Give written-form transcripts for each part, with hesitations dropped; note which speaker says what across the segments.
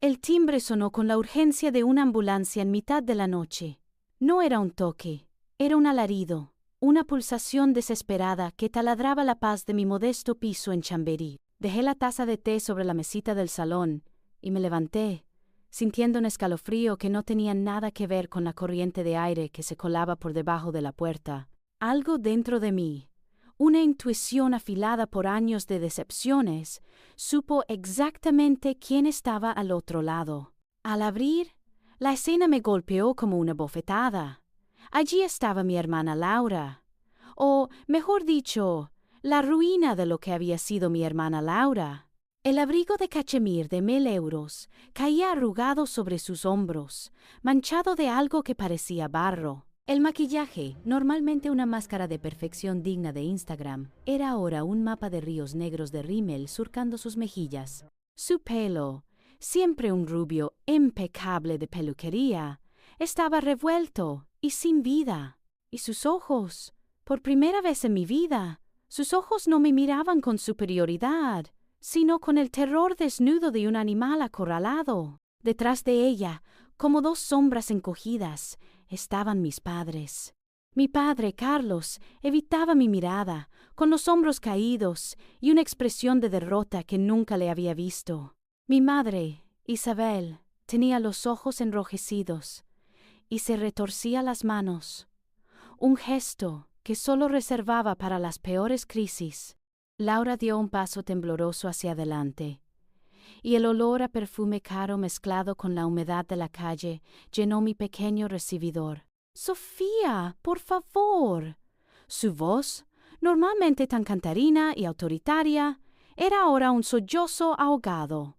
Speaker 1: El timbre sonó con la urgencia de una ambulancia en mitad de la noche. No era un toque, era un alarido, una pulsación desesperada que taladraba la paz de mi modesto piso en Chamberí. Dejé la taza de té sobre la mesita del salón y me levanté, sintiendo un escalofrío que no tenía nada que ver con la corriente de aire que se colaba por debajo de la puerta. Algo dentro de mí, una intuición afilada por años de decepciones, supo exactamente quién estaba al otro lado. Al abrir, la escena me golpeó como una bofetada. Allí estaba mi hermana Laura, o, mejor dicho, la ruina de lo que había sido mi hermana Laura. El abrigo de cachemir de 1.000 euros caía arrugado sobre sus hombros, manchado de algo que parecía barro. El maquillaje, normalmente una máscara de perfección digna de Instagram, era ahora un mapa de ríos negros de rímel surcando sus mejillas. Su pelo, siempre un rubio impecable de peluquería, estaba revuelto y sin vida. Y sus ojos, por primera vez en mi vida, sus ojos no me miraban con superioridad, sino con el terror desnudo de un animal acorralado. Detrás de ella, como dos sombras encogidas, estaban mis padres. Mi padre, Carlos, evitaba mi mirada, con los hombros caídos y una expresión de derrota que nunca le había visto. Mi madre, Isabel, tenía los ojos enrojecidos y se retorcía las manos, un gesto que solo reservaba para las peores crisis. Laura dio un paso tembloroso hacia adelante, y el olor a perfume caro mezclado con la humedad de la calle llenó mi pequeño recibidor. «Sofía, por favor». Su voz, normalmente tan cantarina y autoritaria, era ahora un sollozo ahogado.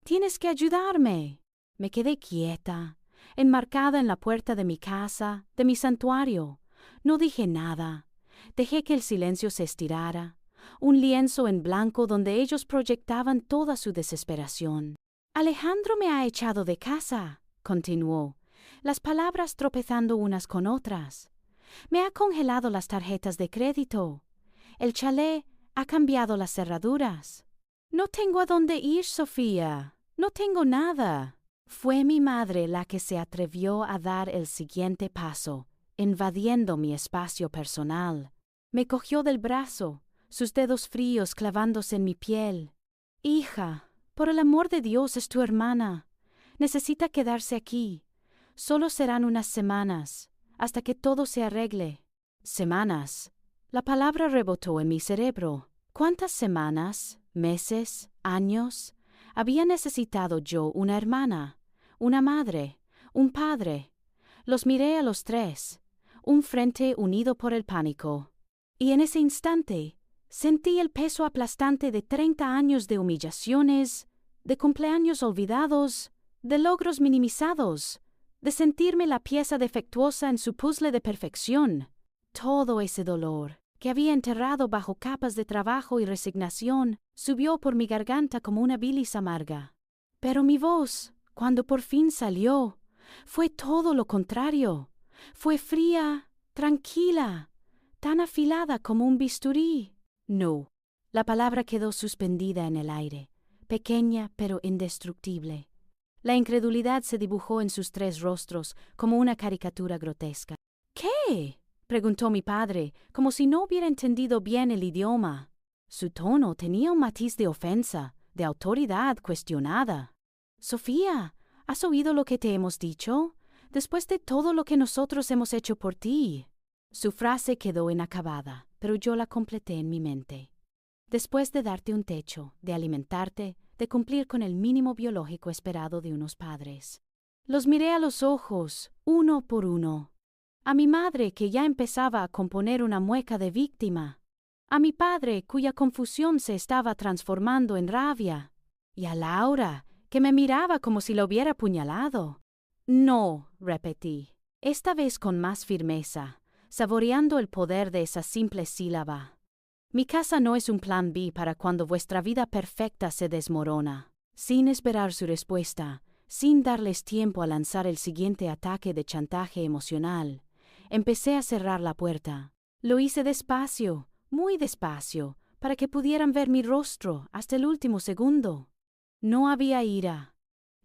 Speaker 1: «Tienes que ayudarme». Me quedé quieta, enmarcada en la puerta de mi casa, de mi santuario. No dije nada. Dejé que el silencio se estirara, un lienzo en blanco donde ellos proyectaban toda su desesperación. «Alejandro me ha echado de casa», continuó, las palabras tropezando unas con otras. «Me ha congelado las tarjetas de crédito. El chalet ha cambiado las cerraduras. No tengo a dónde ir, Sofía. No tengo nada». Fue mi madre la que se atrevió a dar el siguiente paso, invadiendo mi espacio personal. Me cogió del brazo, sus dedos fríos clavándose en mi piel. «Hija, por el amor de Dios, es tu hermana. Necesita quedarse aquí. Solo serán unas semanas, hasta que todo se arregle». «Semanas». La palabra rebotó en mi cerebro. ¿Cuántas semanas, meses, años había necesitado yo una hermana, una madre, un padre? Los miré a los tres, un frente unido por el pánico. Y en ese instante sentí el peso aplastante de 30 años de humillaciones, de cumpleaños olvidados, de logros minimizados, de sentirme la pieza defectuosa en su puzzle de perfección. Todo ese dolor, que había enterrado bajo capas de trabajo y resignación, subió por mi garganta como una bilis amarga. Pero mi voz, cuando por fin salió, fue todo lo contrario. Fue fría, tranquila, tan afilada como un bisturí. «No». La palabra quedó suspendida en el aire, pequeña pero indestructible. La incredulidad se dibujó en sus tres rostros como una caricatura grotesca. «¿Qué?», preguntó mi padre, como si no hubiera entendido bien el idioma. Su tono tenía un matiz de ofensa, de autoridad cuestionada. «Sofía, ¿has oído lo que te hemos dicho? Después de todo lo que nosotros hemos hecho por ti». Su frase quedó inacabada, pero yo la completé en mi mente. «Después de darte un techo, de alimentarte, de cumplir con el mínimo biológico esperado de unos padres». Los miré a los ojos, uno por uno. A mi madre, que ya empezaba a componer una mueca de víctima. A mi padre, cuya confusión se estaba transformando en rabia. Y a Laura, que me miraba como si la hubiera apuñalado. «No», repetí, esta vez con más firmeza, saboreando el poder de esa simple sílaba. «Mi casa no es un plan B para cuando vuestra vida perfecta se desmorona». Sin esperar su respuesta, sin darles tiempo a lanzar el siguiente ataque de chantaje emocional, empecé a cerrar la puerta. Lo hice despacio, muy despacio, para que pudieran ver mi rostro hasta el último segundo. No había ira,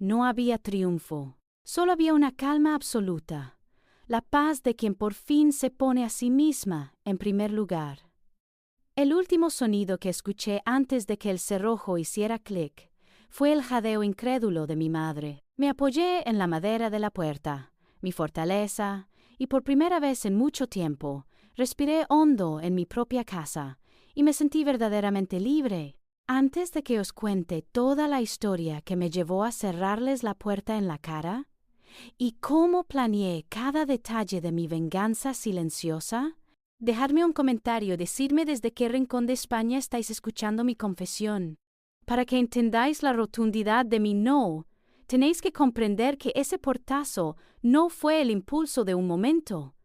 Speaker 1: No había triunfo. Solo había una calma absoluta. La paz de quien por fin se pone a sí misma en primer lugar. El último sonido que escuché antes de que el cerrojo hiciera clic fue el jadeo incrédulo de mi madre. Me apoyé en la madera de la puerta, mi fortaleza, y por primera vez en mucho tiempo, respiré hondo en mi propia casa y me sentí verdaderamente libre. Antes de que os cuente toda la historia que me llevó a cerrarles la puerta en la cara y cómo planeé cada detalle de mi venganza silenciosa, dejadme un comentario, decirme desde qué rincón de España estáis escuchando mi confesión. Para que entendáis la rotundidad de mi no, tenéis que comprender que ese portazo no fue el impulso de un momento.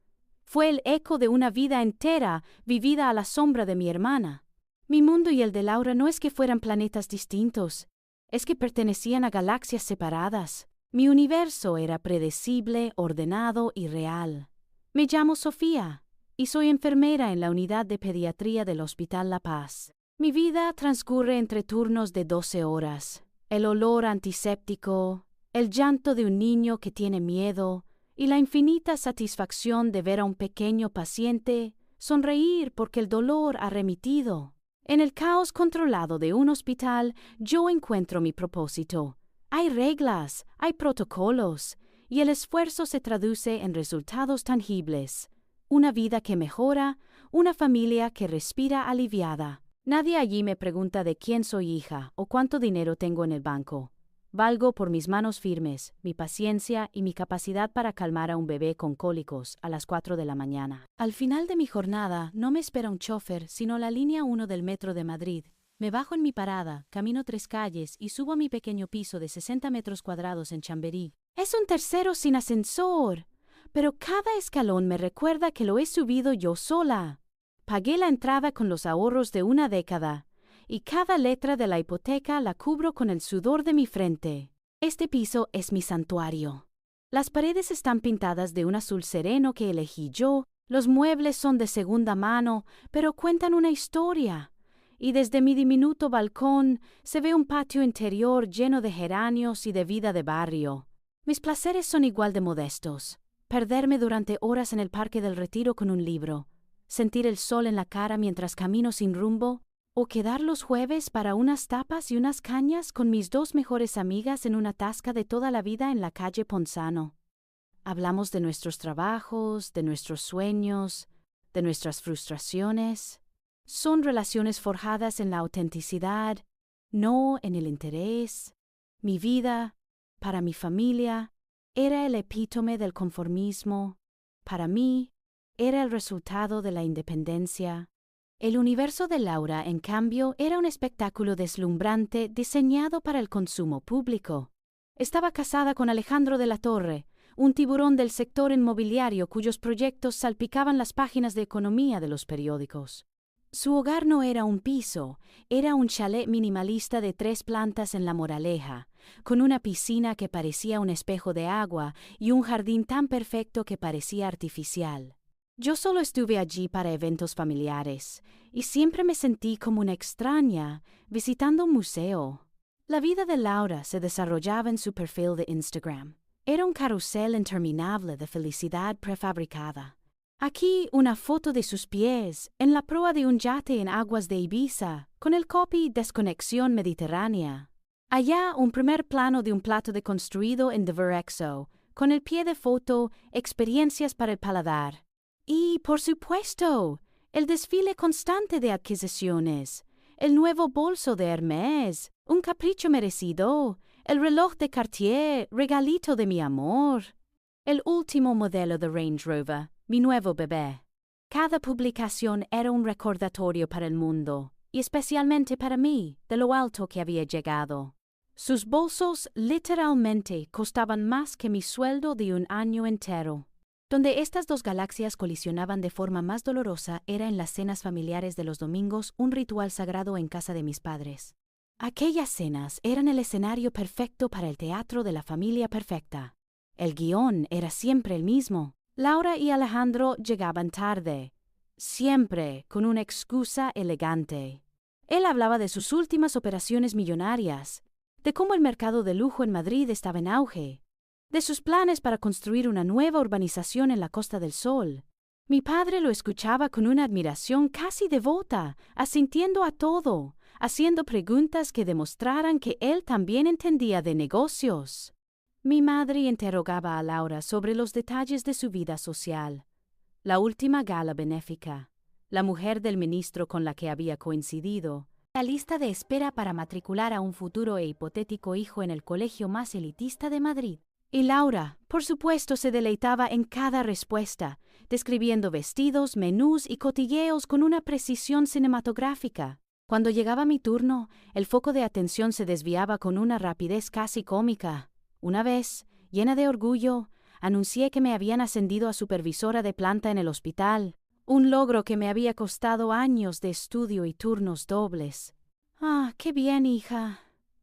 Speaker 1: Fue el eco de una vida entera vivida a la sombra de mi hermana. Mi mundo y el de Laura no es que fueran planetas distintos, es que pertenecían a galaxias separadas. Mi universo era predecible, ordenado y real. Me llamo Sofía y soy enfermera en la unidad de pediatría del Hospital La Paz. Mi vida transcurre entre turnos de 12 horas. El olor antiséptico, el llanto de un niño que tiene miedo y la infinita satisfacción de ver a un pequeño paciente sonreír porque el dolor ha remitido. En el caos controlado de un hospital, yo encuentro mi propósito. Hay reglas, hay protocolos, y el esfuerzo se traduce en resultados tangibles. Una vida que mejora, una familia que respira aliviada. Nadie allí me pregunta de quién soy hija o cuánto dinero tengo en el banco. Valgo por mis manos firmes, mi paciencia y mi capacidad para calmar a un bebé con cólicos a las 4 de la mañana. Al final de mi jornada no me espera un chofer, sino la línea 1 del metro de Madrid. Me bajo en mi parada, camino 3 calles y subo a mi pequeño piso de 60 metros cuadrados en Chamberí. Es un tercero sin ascensor, pero cada escalón me recuerda que lo he subido yo sola. Pagué la entrada con los ahorros de una década, y cada letra de la hipoteca la cubro con el sudor de mi frente. Este piso es mi santuario. Las paredes están pintadas de un azul sereno que elegí yo, los muebles son de segunda mano, pero cuentan una historia. Y desde mi diminuto balcón se ve un patio interior lleno de geranios y de vida de barrio. Mis placeres son igual de modestos. Perderme durante horas en el Parque del Retiro con un libro, sentir el sol en la cara mientras camino sin rumbo, o quedar los jueves para unas tapas y unas cañas con mis 2 mejores amigas en una tasca de toda la vida en la calle Ponzano. Hablamos de nuestros trabajos, de nuestros sueños, de nuestras frustraciones. Son relaciones forjadas en la autenticidad, no en el interés. Mi vida, para mi familia, era el epítome del conformismo. Para mí, era el resultado de la independencia. El universo de Laura, en cambio, era un espectáculo deslumbrante diseñado para el consumo público. Estaba casada con Alejandro de la Torre, un tiburón del sector inmobiliario cuyos proyectos salpicaban las páginas de economía de los periódicos. Su hogar no era un piso, era un chalet minimalista de 3 plantas en La Moraleja, con una piscina que parecía un espejo de agua y un jardín tan perfecto que parecía artificial. Yo solo estuve allí para eventos familiares, y siempre me sentí como una extraña visitando un museo. La vida de Laura se desarrollaba en su perfil de Instagram. Era un carrusel interminable de felicidad prefabricada. Aquí una foto de sus pies, en la proa de un yate en aguas de Ibiza, con el copy Desconexión Mediterránea. Allá un primer plano de un plato deconstruido en Diverexo, con el pie de foto Experiencias para el paladar. Y, por supuesto, el desfile constante de adquisiciones, el nuevo bolso de Hermès, un capricho merecido, el reloj de Cartier, regalito de mi amor, el último modelo de Range Rover, mi nuevo bebé. Cada publicación era un recordatorio para el mundo, y especialmente para mí, de lo alto que había llegado. Sus bolsos literalmente costaban más que mi sueldo de un año entero. Donde estas 2 galaxias colisionaban de forma más dolorosa era en las cenas familiares de los domingos, un ritual sagrado en casa de mis padres. Aquellas cenas eran el escenario perfecto para el teatro de la familia perfecta. El guión era siempre el mismo. Laura y Alejandro llegaban tarde, siempre con una excusa elegante. Él hablaba de sus últimas operaciones millonarias, de cómo el mercado de lujo en Madrid estaba en auge, de sus planes para construir una nueva urbanización en la Costa del Sol. Mi padre lo escuchaba con una admiración casi devota, asintiendo a todo, haciendo preguntas que demostraran que él también entendía de negocios. Mi madre interrogaba a Laura sobre los detalles de su vida social. La última gala benéfica, la mujer del ministro con la que había coincidido, la lista de espera para matricular a un futuro e hipotético hijo en el colegio más elitista de Madrid. Y Laura, por supuesto, se deleitaba en cada respuesta, describiendo vestidos, menús y cotilleos con una precisión cinematográfica. Cuando llegaba mi turno, el foco de atención se desviaba con una rapidez casi cómica. Una vez, llena de orgullo, anuncié que me habían ascendido a supervisora de planta en el hospital, un logro que me había costado años de estudio y turnos dobles. «Ah, qué bien, hija.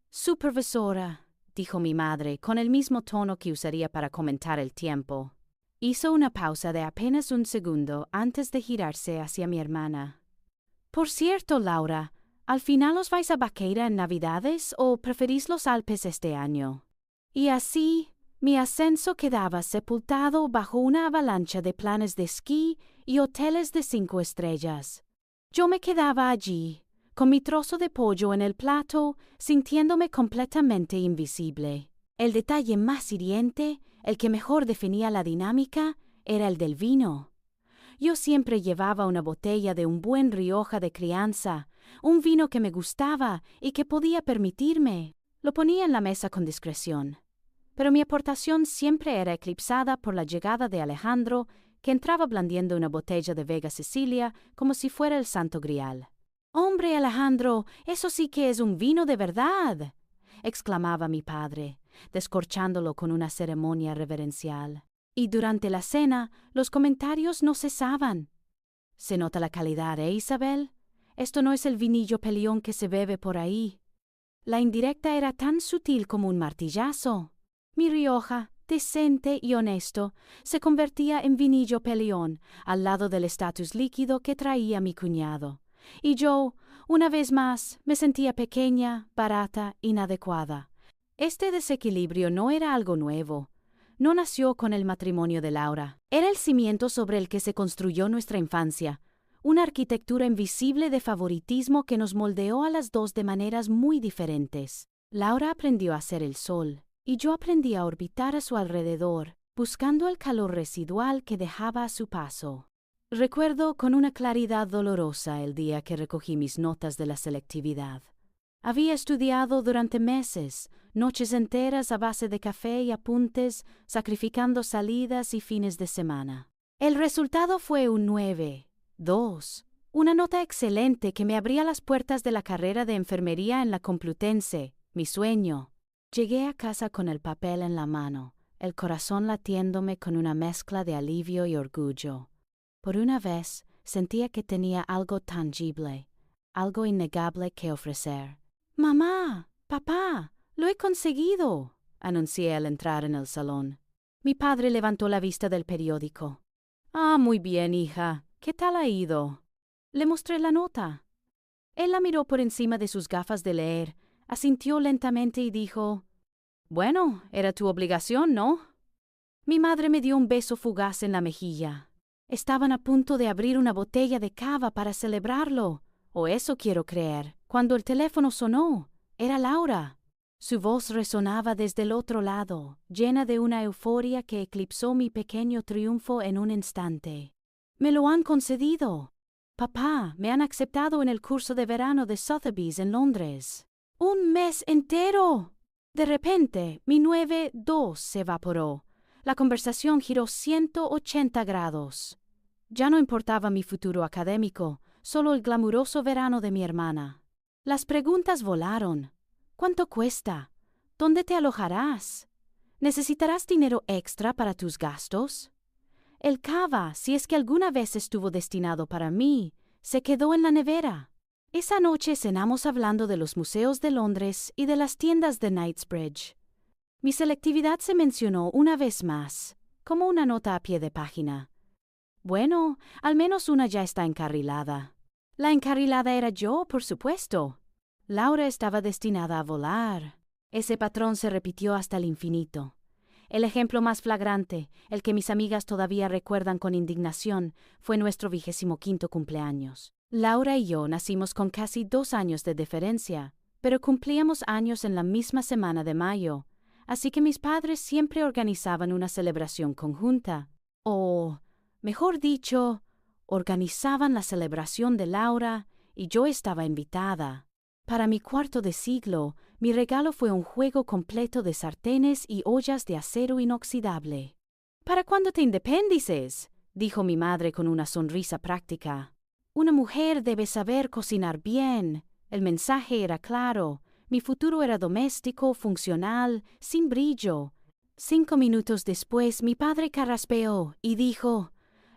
Speaker 1: Supervisora», dijo mi madre, con el mismo tono que usaría para comentar el tiempo. Hizo una pausa de apenas un segundo antes de girarse hacia mi hermana. «Por cierto, Laura, ¿al final os vais a Baqueira en Navidades o preferís los Alpes este año?» Y así, mi ascenso quedaba sepultado bajo una avalancha de planes de esquí y hoteles de 5 estrellas. Yo me quedaba allí, con mi trozo de pollo en el plato, sintiéndome completamente invisible. El detalle más hiriente, el que mejor definía la dinámica, era el del vino. Yo siempre llevaba una botella de un buen Rioja de crianza, un vino que me gustaba y que podía permitirme. Lo ponía en la mesa con discreción. Pero mi aportación siempre era eclipsada por la llegada de Alejandro, que entraba blandiendo una botella de Vega Sicilia como si fuera el Santo Grial. «¡Hombre, Alejandro, eso sí que es un vino de verdad!», exclamaba mi padre, descorchándolo con una ceremonia reverencial. Y durante la cena, los comentarios no cesaban. «Se nota la calidad, Isabel? Esto no es el vinillo peleón que se bebe por ahí». La indirecta era tan sutil como un martillazo. Mi Rioja, decente y honesto, se convertía en vinillo peleón al lado del estatus líquido que traía mi cuñado. Y yo, una vez más, me sentía pequeña, barata, inadecuada. Este desequilibrio no era algo nuevo. No nació con el matrimonio de Laura. Era el cimiento sobre el que se construyó nuestra infancia, una arquitectura invisible de favoritismo que nos moldeó a las dos de maneras muy diferentes. Laura aprendió a ser el sol, y yo aprendí a orbitar a su alrededor, buscando el calor residual que dejaba a su paso. Recuerdo con una claridad dolorosa el día que recogí mis notas de la selectividad. Había estudiado durante meses, noches enteras a base de café y apuntes, sacrificando salidas y fines de semana. El resultado fue un 9,2, una nota excelente que me abría las puertas de la carrera de enfermería en la Complutense, mi sueño. Llegué a casa con el papel en la mano, el corazón latiéndome con una mezcla de alivio y orgullo. Por una vez sentía que tenía algo tangible, algo innegable que ofrecer. «Mamá, papá, lo he conseguido», anuncié al entrar en el salón. Mi padre levantó la vista del periódico. «Ah, muy bien, hija. ¿Qué tal ha ido?» Le mostré la nota. Él la miró por encima de sus gafas de leer, asintió lentamente y dijo: «Bueno, era tu obligación, ¿no?» Mi madre me dio un beso fugaz en la mejilla. Estaban a punto de abrir una botella de cava para celebrarlo, o eso quiero creer, cuando el teléfono sonó. Era Laura. Su voz resonaba desde el otro lado, llena de una euforia que eclipsó mi pequeño triunfo en un instante. «Me lo han concedido. Papá, me han aceptado en el curso de verano de Sotheby's en Londres. ¡Un mes entero!». De repente, mi 9,2 se evaporó. La conversación giró 180 grados. Ya no importaba mi futuro académico, solo el glamuroso verano de mi hermana. Las preguntas volaron. «¿Cuánto cuesta? ¿Dónde te alojarás? ¿Necesitarás dinero extra para tus gastos?». El cava, si es que alguna vez estuvo destinado para mí, se quedó en la nevera. Esa noche cenamos hablando de los museos de Londres y de las tiendas de Knightsbridge. Mi selectividad se mencionó una vez más, como una nota a pie de página. Bueno, al menos una ya está encarrilada. La encarrilada era yo, por supuesto. Laura estaba destinada a volar. Ese patrón se repitió hasta el infinito. El ejemplo más flagrante, el que mis amigas todavía recuerdan con indignación, fue nuestro 25º cumpleaños. Laura y yo nacimos con casi 2 años de diferencia, pero cumplíamos años en la misma semana de mayo, así que mis padres siempre organizaban una celebración conjunta. O, mejor dicho, organizaban la celebración de Laura y yo estaba invitada. Para mi cuarto de siglo, mi regalo fue un juego completo de sartenes y ollas de acero inoxidable. «¿Para cuándo te independices?», dijo mi madre con una sonrisa práctica. «Una mujer debe saber cocinar bien». El mensaje era claro. Mi futuro era doméstico, funcional, sin brillo. 5 minutos después, mi padre carraspeó y dijo: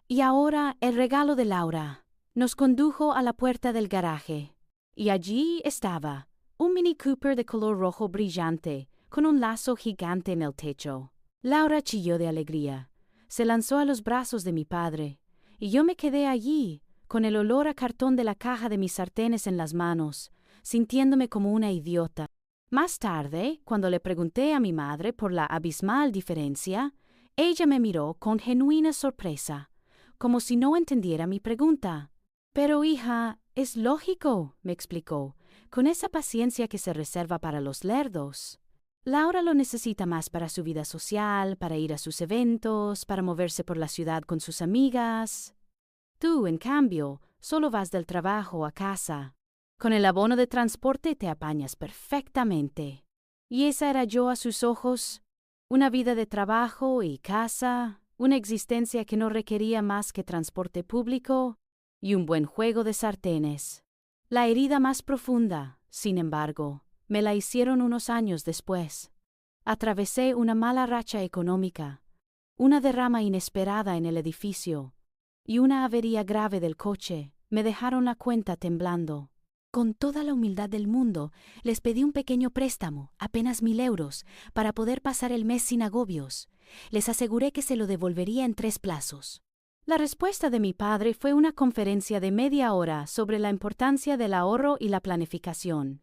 Speaker 1: «Y ahora el regalo de Laura». Nos condujo a la puerta del garaje. Y allí estaba, un Mini Cooper de color rojo brillante, con un lazo gigante en el techo. Laura chilló de alegría. Se lanzó a los brazos de mi padre, y yo me quedé allí, con el olor a cartón de la caja de mis sartenes en las manos, sintiéndome como una idiota. Más tarde, cuando le pregunté a mi madre por la abismal diferencia, ella me miró con genuina sorpresa, como si no entendiera mi pregunta. «Pero, hija, es lógico», me explicó, con esa paciencia que se reserva para los lerdos. Laura lo necesita más para su vida social, para ir a sus eventos, para moverse por la ciudad con sus amigas. Tú, en cambio, solo vas del trabajo a casa. Con el abono de transporte te apañas perfectamente. Y esa era yo a sus ojos, una vida de trabajo y casa, una existencia que no requería más que transporte público y un buen juego de sartenes. La herida más profunda, sin embargo, me la hicieron unos años después. Atravesé una mala racha económica, una derrama inesperada en el edificio y una avería grave del coche me dejaron la cuenta temblando. Con toda la humildad del mundo, les pedí un pequeño préstamo, apenas 1.000 euros, para poder pasar el mes sin agobios. Les aseguré que se lo devolvería en 3 plazos. La respuesta de mi padre fue una conferencia de media hora sobre la importancia del ahorro y la planificación.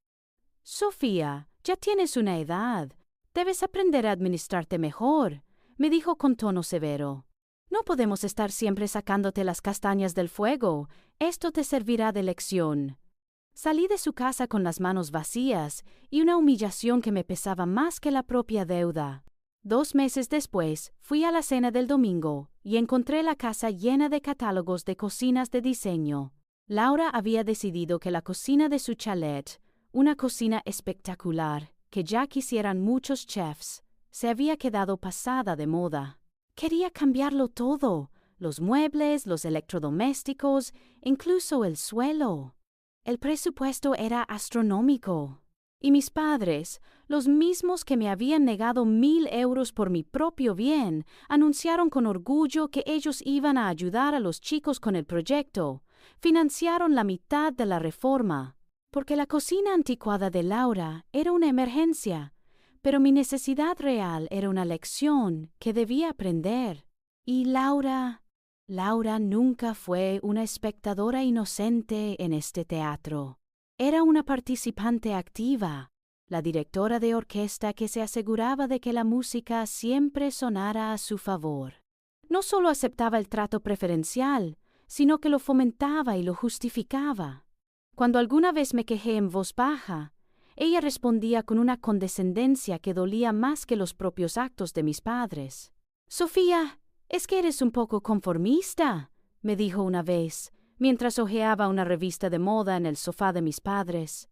Speaker 1: «Sofía, ya tienes una edad. Debes aprender a administrarte mejor», me dijo con tono severo. «No podemos estar siempre sacándote las castañas del fuego. Esto te servirá de lección». Salí de su casa con las manos vacías y una humillación que me pesaba más que la propia deuda. 2 meses después, fui a la cena del domingo y encontré la casa llena de catálogos de cocinas de diseño. Laura había decidido que la cocina de su chalet, una cocina espectacular, que ya quisieran muchos chefs, se había quedado pasada de moda. Quería cambiarlo todo, los muebles, los electrodomésticos, incluso el suelo. El presupuesto era astronómico. Y mis padres, los mismos que me habían negado 1.000 euros por mi propio bien, anunciaron con orgullo que ellos iban a ayudar a los chicos con el proyecto. Financiaron la mitad de la reforma. Porque la cocina anticuada de Laura era una emergencia, pero mi necesidad real era una lección que debía aprender. Y Laura nunca fue una espectadora inocente en este teatro. Era una participante activa, la directora de orquesta que se aseguraba de que la música siempre sonara a su favor. No solo aceptaba el trato preferencial, sino que lo fomentaba y lo justificaba. Cuando alguna vez me quejé en voz baja, ella respondía con una condescendencia que dolía más que los propios actos de mis padres. «Sofía, es que eres un poco conformista», me dijo una vez, mientras hojeaba una revista de moda en el sofá de mis padres.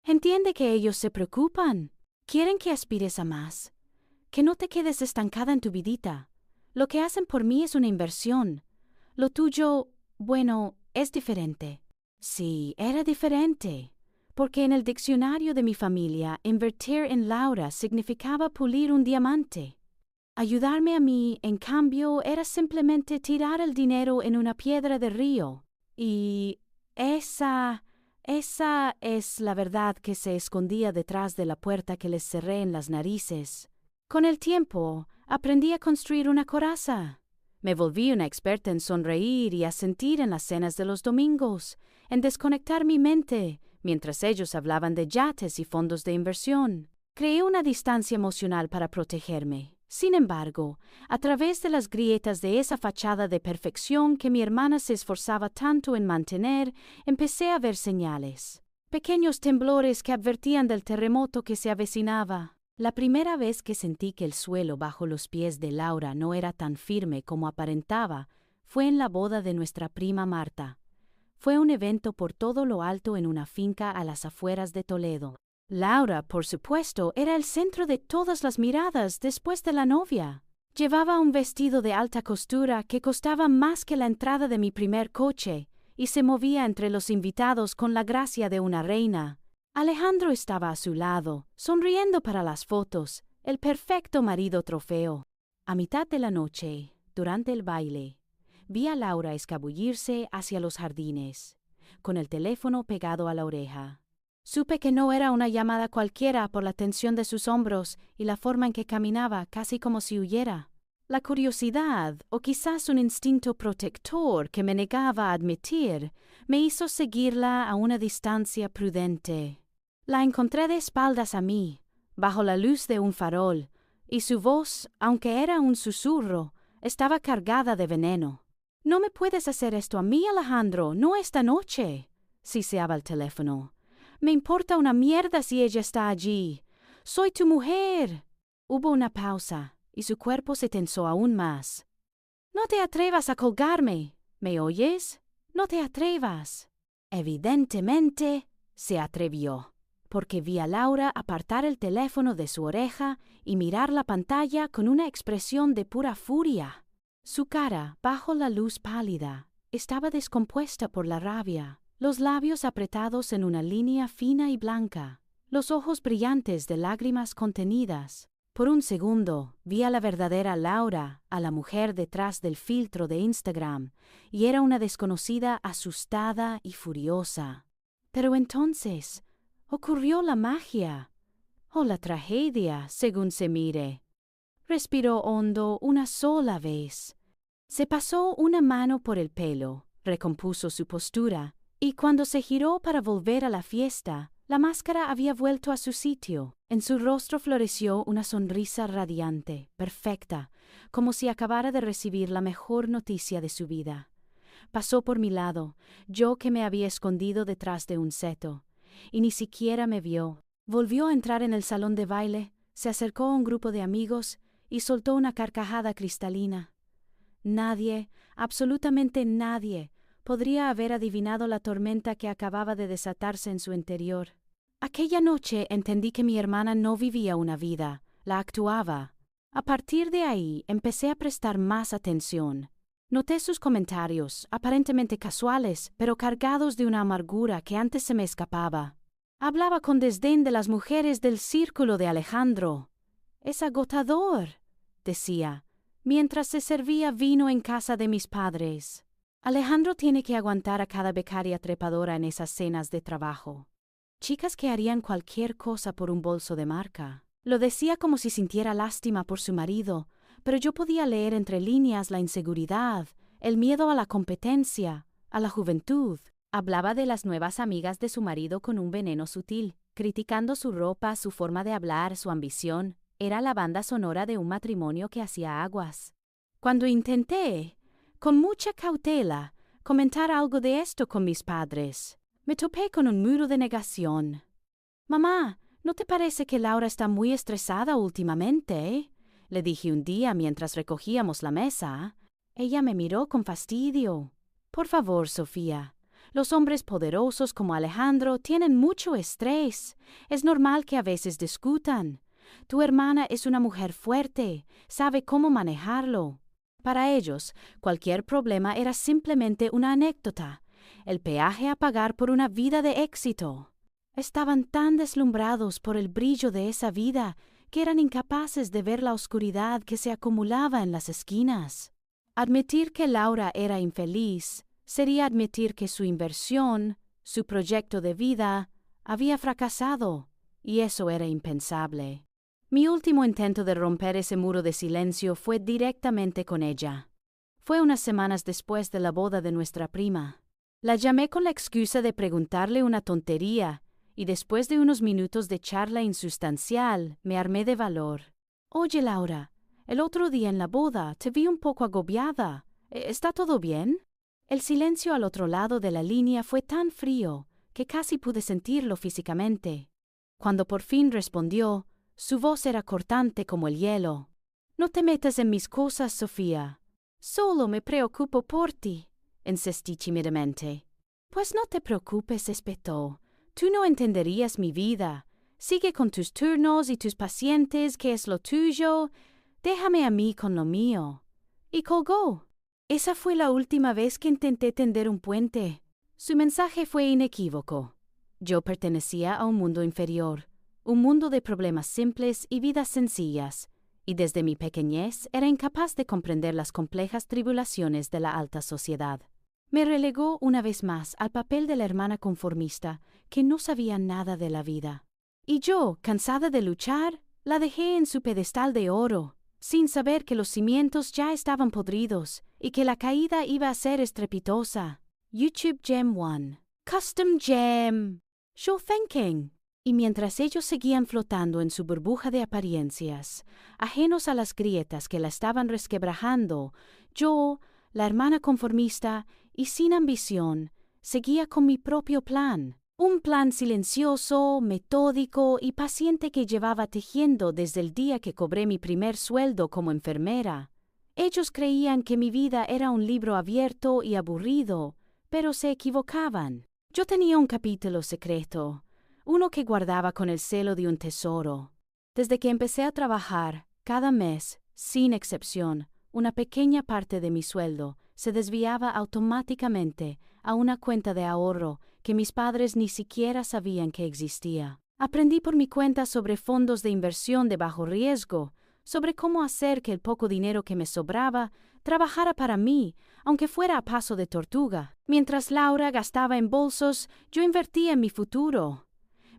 Speaker 1: «Entiende que ellos se preocupan. Quieren que aspires a más, que no te quedes estancada en tu vidita. Lo que hacen por mí es una inversión. Lo tuyo, bueno, es diferente». Sí, era diferente, porque en el diccionario de mi familia, invertir en Laura significaba pulir un diamante. Ayudarme a mí, en cambio, era simplemente tirar el dinero en una piedra de río. Y esa es la verdad que se escondía detrás de la puerta que les cerré en las narices. Con el tiempo, aprendí a construir una coraza. Me volví una experta en sonreír y asentir en las cenas de los domingos, en desconectar mi mente, mientras ellos hablaban de yates y fondos de inversión. Creé una distancia emocional para protegerme. Sin embargo, a través de las grietas de esa fachada de perfección que mi hermana se esforzaba tanto en mantener, empecé a ver señales. Pequeños temblores que advertían del terremoto que se avecinaba. La primera vez que sentí que el suelo bajo los pies de Laura no era tan firme como aparentaba fue en la boda de nuestra prima Marta. Fue un evento por todo lo alto en una finca a las afueras de Toledo. Laura, por supuesto, era el centro de todas las miradas después de la novia. Llevaba un vestido de alta costura que costaba más que la entrada de mi primer coche y se movía entre los invitados con la gracia de una reina. Alejandro estaba a su lado, sonriendo para las fotos, el perfecto marido trofeo. A mitad de la noche, durante el baile, vi a Laura escabullirse hacia los jardines, con el teléfono pegado a la oreja. Supe que no era una llamada cualquiera por la tensión de sus hombros y la forma en que caminaba, casi como si huyera. La curiosidad, o quizás un instinto protector que me negaba a admitir, me hizo seguirla a una distancia prudente. La encontré de espaldas a mí, bajo la luz de un farol, y su voz, aunque era un susurro, estaba cargada de veneno. «No me puedes hacer esto a mí, Alejandro, no esta noche», siseaba el teléfono. «Me importa una mierda si ella está allí. Soy tu mujer». Hubo una pausa, y su cuerpo se tensó aún más. «No te atrevas a colgarme, ¿me oyes? No te atrevas». Evidentemente, se atrevió, porque vi a Laura apartar el teléfono de su oreja y mirar la pantalla con una expresión de pura furia. Su cara, bajo la luz pálida, estaba descompuesta por la rabia, los labios apretados en una línea fina y blanca, los ojos brillantes de lágrimas contenidas. Por un segundo vi a la verdadera Laura, a la mujer detrás del filtro de Instagram, y era una desconocida asustada y furiosa. Pero entonces ocurrió la magia, o la tragedia, según se mire. Respiró hondo una sola vez. Se pasó una mano por el pelo, recompuso su postura, y cuando se giró para volver a la fiesta, la máscara había vuelto a su sitio. En su rostro floreció una sonrisa radiante, perfecta, como si acabara de recibir la mejor noticia de su vida. Pasó por mi lado, yo que me había escondido detrás de un seto, y ni siquiera me vio. Volvió a entrar en el salón de baile, se acercó a un grupo de amigos y soltó una carcajada cristalina. Nadie, absolutamente nadie, podría haber adivinado la tormenta que acababa de desatarse en su interior. Aquella noche entendí que mi hermana no vivía una vida, la actuaba. A partir de ahí empecé a prestar más atención. Noté sus comentarios, aparentemente casuales, pero cargados de una amargura que antes se me escapaba. Hablaba con desdén de las mujeres del círculo de Alejandro. «Es agotador», decía, mientras se servía vino en casa de mis padres. «Alejandro tiene que aguantar a cada becaria trepadora en esas cenas de trabajo. Chicas que harían cualquier cosa por un bolso de marca». Lo decía como si sintiera lástima por su marido, pero yo podía leer entre líneas la inseguridad, el miedo a la competencia, a la juventud. Hablaba de las nuevas amigas de su marido con un veneno sutil, criticando su ropa, su forma de hablar, su ambición. Era la banda sonora de un matrimonio que hacía aguas. Cuando intenté, con mucha cautela, comentar algo de esto con mis padres, me topé con un muro de negación. «Mamá, ¿no te parece que Laura está muy estresada últimamente?», le dije un día mientras recogíamos la mesa. Ella me miró con fastidio. «Por favor, Sofía, los hombres poderosos como Alejandro tienen mucho estrés. Es normal que a veces discutan. Tu hermana es una mujer fuerte, sabe cómo manejarlo». Para ellos, cualquier problema era simplemente una anécdota, el peaje a pagar por una vida de éxito. Estaban tan deslumbrados por el brillo de esa vida que eran incapaces de ver la oscuridad que se acumulaba en las esquinas. Admitir que Laura era infeliz sería admitir que su inversión, su proyecto de vida, había fracasado, y eso era impensable. Mi último intento de romper ese muro de silencio fue directamente con ella. Fue unas semanas después de la boda de nuestra prima. La llamé con la excusa de preguntarle una tontería, y después de unos minutos de charla insustancial, me armé de valor. Oye, Laura, el otro día en la boda te vi un poco agobiada. ¿Está todo bien? El silencio al otro lado de la línea fue tan frío que casi pude sentirlo físicamente. Cuando por fin respondió, su voz era cortante como el hielo. No te metas en mis cosas, Sofía. Solo me preocupo por ti, insistí tímidamente. Pues no te preocupes, espetó. Tú no entenderías mi vida. Sigue con tus turnos y tus pacientes, que es lo tuyo. Déjame a mí con lo mío. Y colgó. Esa fue la última vez que intenté tender un puente. Su mensaje fue inequívoco. Yo pertenecía a un mundo inferior, un mundo de problemas simples y vidas sencillas, y desde mi pequeñez era incapaz de comprender las complejas tribulaciones de la alta sociedad. Me relegó una vez más al papel de la hermana conformista que no sabía nada de la vida. Y yo, cansada de luchar, la dejé en su pedestal de oro, sin saber que los cimientos ya estaban podridos y que la caída iba a ser estrepitosa. YouTube Gem 1. Custom Gem. Show thinking. Y mientras ellos seguían flotando en su burbuja de apariencias, ajenos a las grietas que la estaban resquebrajando, yo, la hermana conformista y sin ambición, seguía con mi propio plan. Un plan silencioso, metódico y paciente que llevaba tejiendo desde el día que cobré mi primer sueldo como enfermera. Ellos creían que mi vida era un libro abierto y aburrido, pero se equivocaban. Yo tenía un capítulo secreto, uno que guardaba con el celo de un tesoro. Desde que empecé a trabajar, cada mes, sin excepción, una pequeña parte de mi sueldo se desviaba automáticamente a una cuenta de ahorro que mis padres ni siquiera sabían que existía. Aprendí por mi cuenta sobre fondos de inversión de bajo riesgo, sobre cómo hacer que el poco dinero que me sobraba trabajara para mí, aunque fuera a paso de tortuga. Mientras Laura gastaba en bolsos, yo invertía en mi futuro.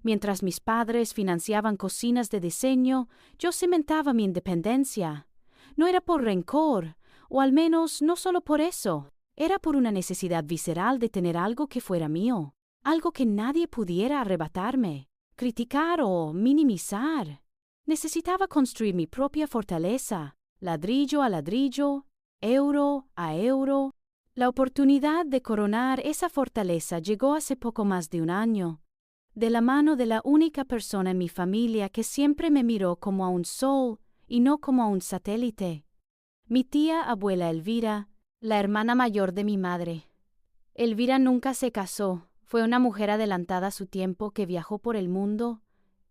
Speaker 1: Mientras mis padres financiaban cocinas de diseño, yo cimentaba mi independencia. No era por rencor, o al menos no solo por eso. Era por una necesidad visceral de tener algo que fuera mío, algo que nadie pudiera arrebatarme, criticar o minimizar. Necesitaba construir mi propia fortaleza, ladrillo a ladrillo, euro a euro. La oportunidad de coronar esa fortaleza llegó hace poco más de un año, de la mano de la única persona en mi familia que siempre me miró como a un sol y no como a un satélite. Mi tía abuela Elvira, la hermana mayor de mi madre. Elvira nunca se casó, fue una mujer adelantada a su tiempo que viajó por el mundo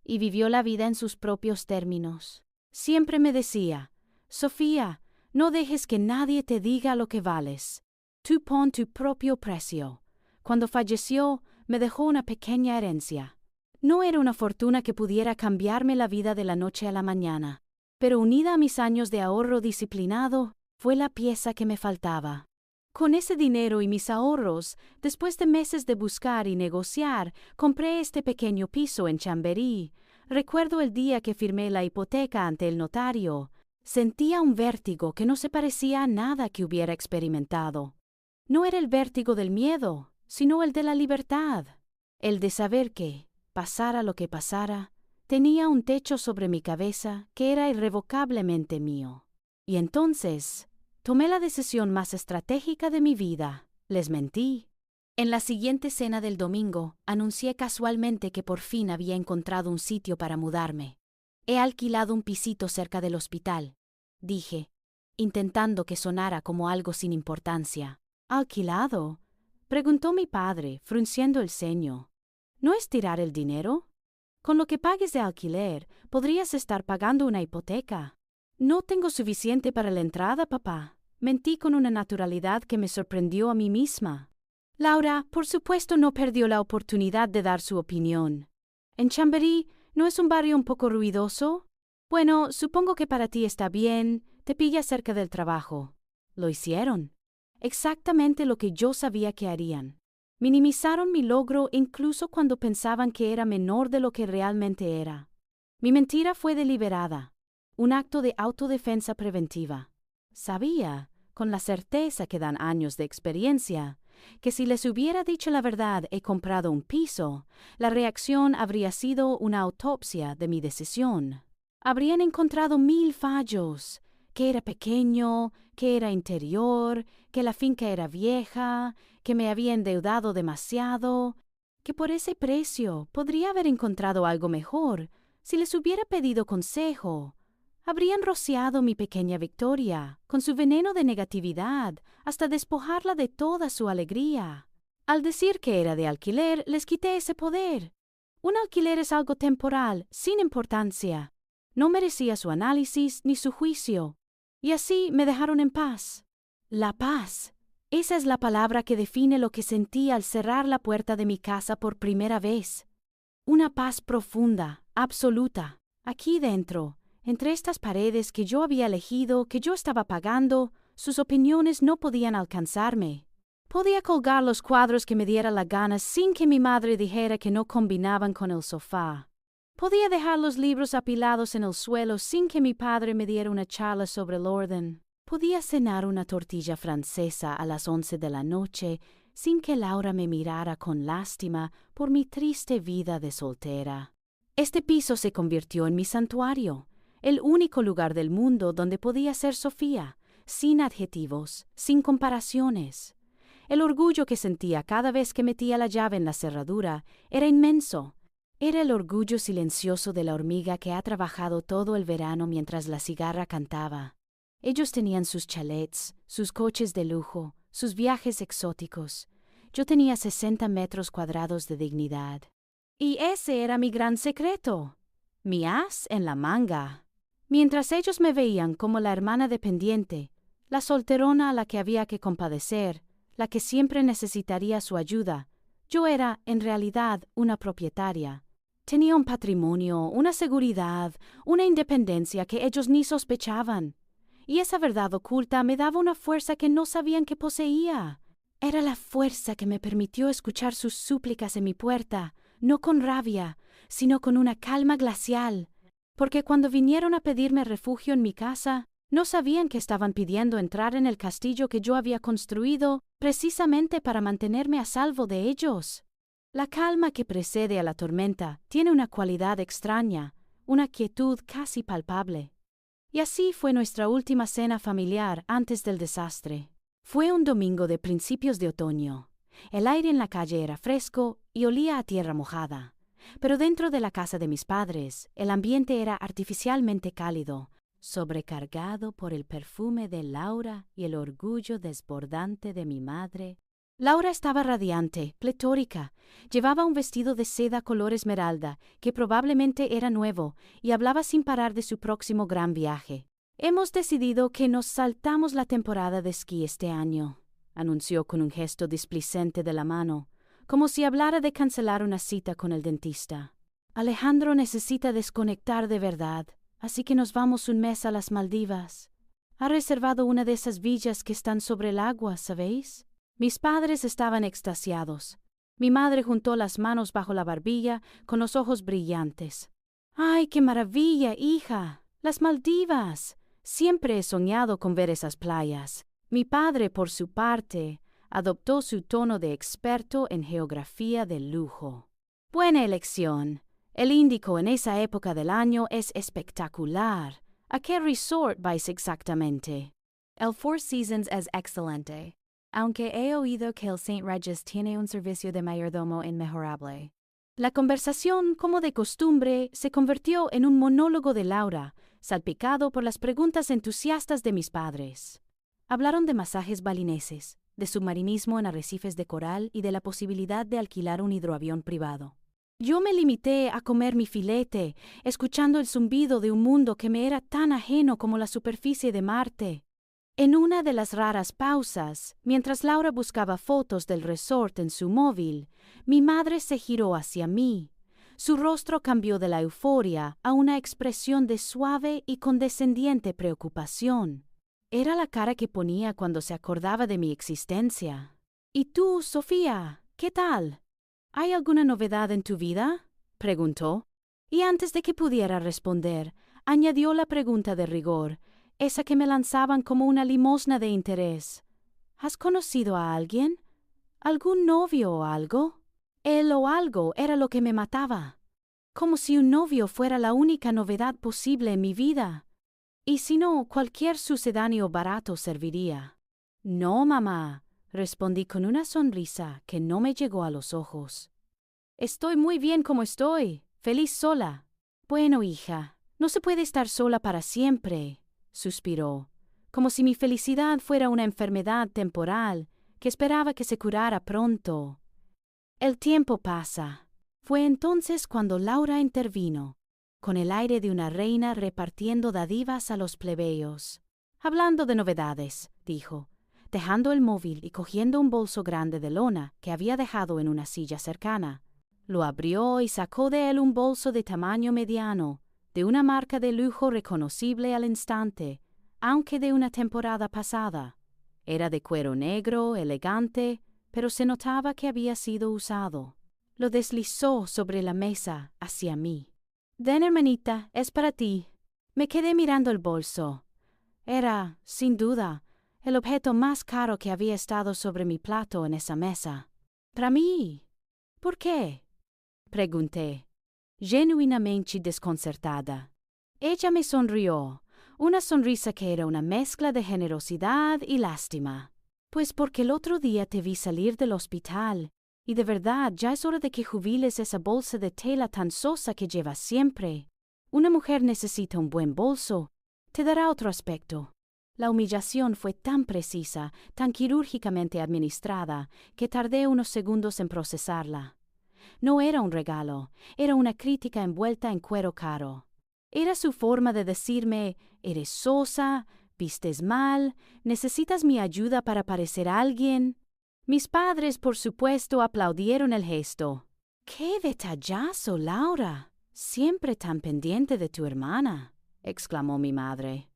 Speaker 1: y vivió la vida en sus propios términos. Siempre me decía, Sofía, no dejes que nadie te diga lo que vales. Tú pon tu propio precio. Cuando falleció, me dejó una pequeña herencia. No era una fortuna que pudiera cambiarme la vida de la noche a la mañana, pero unida a mis años de ahorro disciplinado, fue la pieza que me faltaba. Con ese dinero y mis ahorros, después de meses de buscar y negociar, compré este pequeño piso en Chamberí. Recuerdo el día que firmé la hipoteca ante el notario. Sentía un vértigo que no se parecía a nada que hubiera experimentado. No era el vértigo del miedo, sino el de la libertad. El de saber que, pasara lo que pasara, tenía un techo sobre mi cabeza que era irrevocablemente mío. Y entonces tomé la decisión más estratégica de mi vida. Les mentí. En la siguiente cena del domingo, anuncié casualmente que por fin había encontrado un sitio para mudarme. He alquilado un pisito cerca del hospital, dije, intentando que sonara como algo sin importancia. ¿Alquilado?, preguntó mi padre, frunciendo el ceño. ¿No es tirar el dinero? Con lo que pagues de alquiler, podrías estar pagando una hipoteca. No tengo suficiente para la entrada, papá. Mentí con una naturalidad que me sorprendió a mí misma. Laura, por supuesto, no perdió la oportunidad de dar su opinión. ¿En Chamberí no es un barrio un poco ruidoso? Bueno, supongo que para ti está bien, te pilla cerca del trabajo. Lo hicieron. Exactamente lo que yo sabía que harían. Minimizaron mi logro incluso cuando pensaban que era menor de lo que realmente era. Mi mentira fue deliberada, un acto de autodefensa preventiva. Sabía, con la certeza que dan años de experiencia, que si les hubiera dicho la verdad he comprado un piso, la reacción habría sido una autopsia de mi decisión. Habrían encontrado 1000 fallos, que era pequeño, que era interior, que la finca era vieja, que me había endeudado demasiado, que por ese precio podría haber encontrado algo mejor si les hubiera pedido consejo. Habrían rociado mi pequeña victoria con su veneno de negatividad hasta despojarla de toda su alegría. Al decir que era de alquiler, les quité ese poder. Un alquiler es algo temporal, sin importancia. No merecía su análisis ni su juicio. Y así me dejaron en paz. La paz. Esa es la palabra que define lo que sentí al cerrar la puerta de mi casa por primera vez. Una paz profunda, absoluta, aquí dentro, entre estas paredes que yo había elegido, que yo estaba pagando. Sus opiniones no podían alcanzarme. Podía colgar los cuadros que me diera la gana sin que mi madre dijera que no combinaban con el sofá. Podía dejar los libros apilados en el suelo sin que mi padre me diera una charla sobre el orden. Podía cenar una tortilla francesa a las 11 de la noche sin que Laura me mirara con lástima por mi triste vida de soltera. Este piso se convirtió en mi santuario, el único lugar del mundo donde podía ser Sofía, sin adjetivos, sin comparaciones. El orgullo que sentía cada vez que metía la llave en la cerradura era inmenso. Era el orgullo silencioso de la hormiga que ha trabajado todo el verano mientras la cigarra cantaba. Ellos tenían sus chalets, sus coches de lujo, sus viajes exóticos. Yo tenía 60 metros cuadrados de dignidad. Y ese era mi gran secreto. Mi as en la manga. Mientras ellos me veían como la hermana dependiente, la solterona a la que había que compadecer, la que siempre necesitaría su ayuda, yo era, en realidad, una propietaria. Tenía un patrimonio, una seguridad, una independencia que ellos ni sospechaban. Y esa verdad oculta me daba una fuerza que no sabían que poseía. Era la fuerza que me permitió escuchar sus súplicas en mi puerta, no con rabia, sino con una calma glacial, porque cuando vinieron a pedirme refugio en mi casa, no sabían que estaban pidiendo entrar en el castillo que yo había construido precisamente para mantenerme a salvo de ellos. La calma que precede a la tormenta tiene una cualidad extraña, una quietud casi palpable. Y así fue nuestra última cena familiar antes del desastre. Fue un domingo de principios de otoño. El aire en la calle era fresco y olía a tierra mojada. Pero dentro de la casa de mis padres, el ambiente era artificialmente cálido, sobrecargado por el perfume de Laura y el orgullo desbordante de mi madre. Laura estaba radiante, pletórica. Llevaba un vestido de seda color esmeralda, que probablemente era nuevo, y hablaba sin parar de su próximo gran viaje. «Hemos decidido que nos saltamos la temporada de esquí este año», anunció con un gesto displicente de la mano, como si hablara de cancelar una cita con el dentista. «Alejandro necesita desconectar de verdad, así que nos vamos un mes a las Maldivas. Ha reservado una de esas villas que están sobre el agua, ¿sabéis?» Mis padres estaban extasiados. Mi madre juntó las manos bajo la barbilla con los ojos brillantes. «¡Ay, qué maravilla, hija! ¡Las Maldivas! Siempre he soñado con ver esas playas». Mi padre, por su parte, adoptó su tono de experto en geografía de lujo. «Buena elección. El Índico en esa época del año es espectacular. ¿A qué resort vais exactamente?»
Speaker 2: El Four Seasons es excelente, aunque he oído que el St. Regis tiene un servicio de mayordomo inmejorable.
Speaker 1: La conversación, como de costumbre, se convirtió en un monólogo de Laura, salpicado por las preguntas entusiastas de mis padres. Hablaron de masajes balineses, de submarinismo en arrecifes de coral y de la posibilidad de alquilar un hidroavión privado. Yo me limité a comer mi filete, escuchando el zumbido de un mundo que me era tan ajeno como la superficie de Marte. En una de las raras pausas, mientras Laura buscaba fotos del resort en su móvil, mi madre se giró hacia mí. Su rostro cambió de la euforia a una expresión de suave y condescendiente preocupación. Era la cara que ponía cuando se acordaba de mi existencia. «¿Y tú, Sofía? ¿Qué tal? ¿Hay alguna novedad en tu vida?», preguntó. Y antes de que pudiera responder, añadió la pregunta de rigor, esa que me lanzaban como una limosna de interés. «¿Has conocido a alguien? ¿Algún novio o algo? Él o algo era lo que me mataba. Como si un novio fuera la única novedad posible en mi vida. Y si no, cualquier sucedáneo barato serviría. No, mamá, respondí con una sonrisa que no me llegó a los ojos. Estoy muy bien como estoy, feliz sola. Bueno, hija, no se puede estar sola para siempre, suspiró, como si mi felicidad fuera una enfermedad temporal que esperaba que se curara pronto. El tiempo pasa. Fue entonces cuando Laura intervino, con el aire de una reina repartiendo dádivas a los plebeyos. Hablando de novedades, dijo, dejando el móvil y cogiendo un bolso grande de lona que había dejado en una silla cercana. Lo abrió y sacó de él un bolso de tamaño mediano, de una marca de lujo reconocible al instante, aunque de una temporada pasada. Era de cuero negro, elegante, pero se notaba que había sido usado. Lo deslizó sobre la mesa hacia mí. «Den, hermanita, es para ti». Me quedé mirando el bolso. Era, sin duda, el objeto más caro que había estado sobre mi plato en esa mesa. «Para mí». «¿Por qué?», pregunté, genuinamente desconcertada. Ella me sonrió, una sonrisa que era una mezcla de generosidad y lástima. «Pues porque el otro día te vi salir del hospital, y de verdad ya es hora de que jubiles esa bolsa de tela tan sosa que llevas siempre. Una mujer necesita un buen bolso, te dará otro aspecto». La humillación fue tan precisa, tan quirúrgicamente administrada, que tardé unos segundos en procesarla. No era un regalo, era una crítica envuelta en cuero caro. Era su forma de decirme, «Eres sosa, vistes mal, necesitas mi ayuda para parecer alguien». Mis padres, por supuesto, aplaudieron el gesto. «¡Qué detallazo, Laura! Siempre tan pendiente de tu hermana», exclamó mi madre.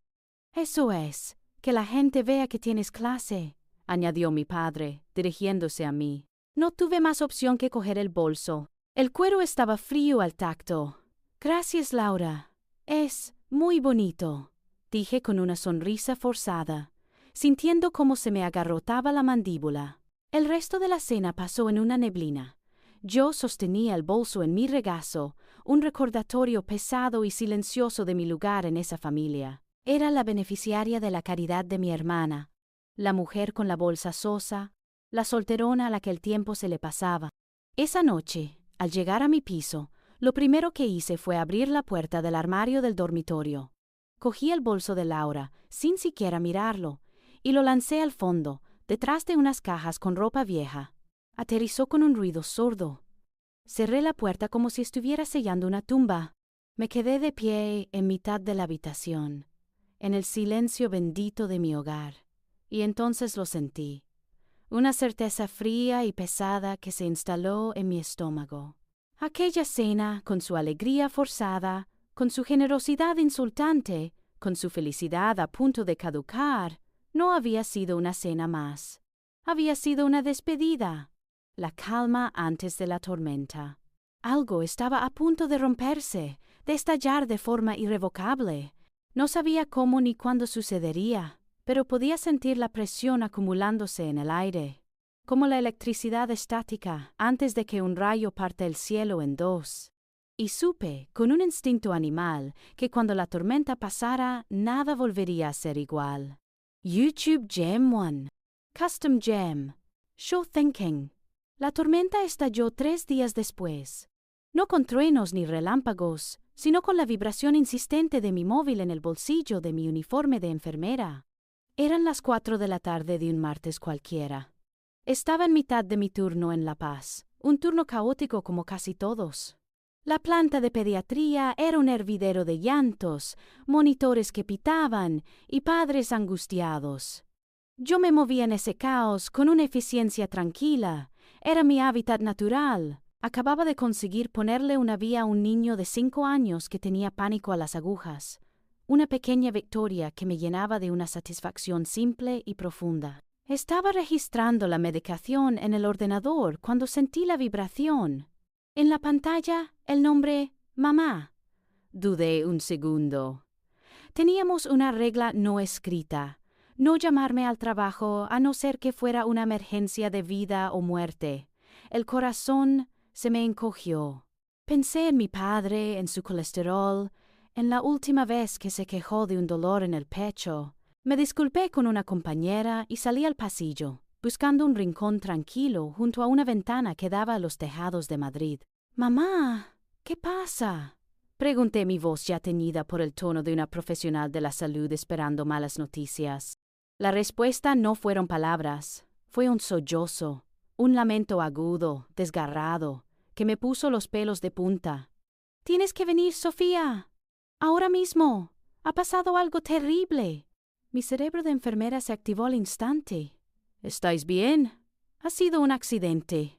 Speaker 1: «Eso es, que la gente vea que tienes clase», añadió mi padre, dirigiéndose a mí. No tuve más opción que coger el bolso. El cuero estaba frío al tacto. «Gracias, Laura. Es muy bonito», dije con una sonrisa forzada, sintiendo cómo se me agarrotaba la mandíbula. El resto de la cena pasó en una neblina. Yo sostenía el bolso en mi regazo, un recordatorio pesado y silencioso de mi lugar en esa familia. Era la beneficiaria de la caridad de mi hermana, la mujer con la bolsa sosa, la solterona a la que el tiempo se le pasaba. Esa noche, al llegar a mi piso, lo primero que hice fue abrir la puerta del armario del dormitorio. Cogí el bolso de Laura, sin siquiera mirarlo, y lo lancé al fondo, detrás de unas cajas con ropa vieja. Aterrizó con un ruido sordo. Cerré la puerta como si estuviera sellando una tumba. Me quedé de pie en mitad de la habitación, en el silencio bendito de mi hogar, y entonces lo sentí. Una certeza fría y pesada que se instaló en mi estómago. Aquella cena, con su alegría forzada, con su generosidad insultante, con su felicidad a punto de caducar, no había sido una cena más. Había sido una despedida, la calma antes de la tormenta. Algo estaba a punto de romperse, de estallar de forma irrevocable. No sabía cómo ni cuándo sucedería, pero podía sentir la presión acumulándose en el aire, como la electricidad estática antes de que un rayo parte el cielo en dos. Y supe, con un instinto animal, que cuando la tormenta pasara, nada volvería a ser igual. YouTube Gem 1. Custom Gem. Show Thinking. La tormenta estalló 3 días después. No con truenos ni relámpagos, sino con la vibración insistente de mi móvil en el bolsillo de mi uniforme de enfermera. Eran las 4 de la tarde de un martes cualquiera. Estaba en mitad de mi turno en La Paz, un turno caótico como casi todos. La planta de pediatría era un hervidero de llantos, monitores que pitaban y padres angustiados. Yo me movía en ese caos con una eficiencia tranquila. Era mi hábitat natural. Acababa de conseguir ponerle una vía a un niño de 5 años que tenía pánico a las agujas. Una pequeña victoria que me llenaba de una satisfacción simple y profunda. Estaba registrando la medicación en el ordenador cuando sentí la vibración. En la pantalla, el nombre «Mamá». Dudé un segundo. Teníamos una regla no escrita. No llamarme al trabajo a no ser que fuera una emergencia de vida o muerte. El corazón se me encogió. Pensé en mi padre, en su colesterol, en la última vez que se quejó de un dolor en el pecho. Me disculpé con una compañera y salí al pasillo, buscando un rincón tranquilo junto a una ventana que daba a los tejados de Madrid. «Mamá, ¿qué pasa?», pregunté, mi voz ya teñida por el tono de una profesional de la salud esperando malas noticias. La respuesta no fueron palabras, fue un sollozo, un lamento agudo, desgarrado, que me puso los pelos de punta. «Tienes que venir, Sofía. Ahora mismo. Ha pasado algo terrible». Mi cerebro de enfermera se activó al instante. «¿Estáis bien? Ha sido un accidente».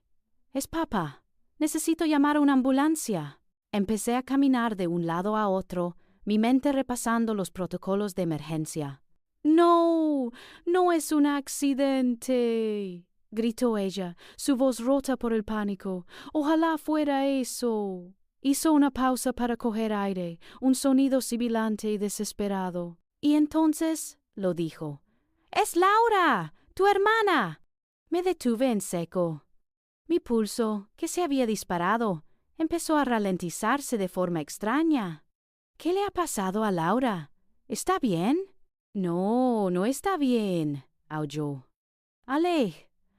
Speaker 1: «Es papá. Necesito llamar a una ambulancia». Empecé a caminar de un lado a otro, mi mente repasando los protocolos de emergencia. «No, no es un accidente», gritó ella, su voz rota por el pánico. «Ojalá fuera eso». Hizo una pausa para coger aire, un sonido sibilante y desesperado. «Y entonces», lo dijo, «¡es Laura, tu hermana!». Me detuve en seco. Mi pulso, que se había disparado, empezó a ralentizarse de forma extraña. «¿Qué le ha pasado a Laura? ¿Está bien?» «No, no está bien», aulló.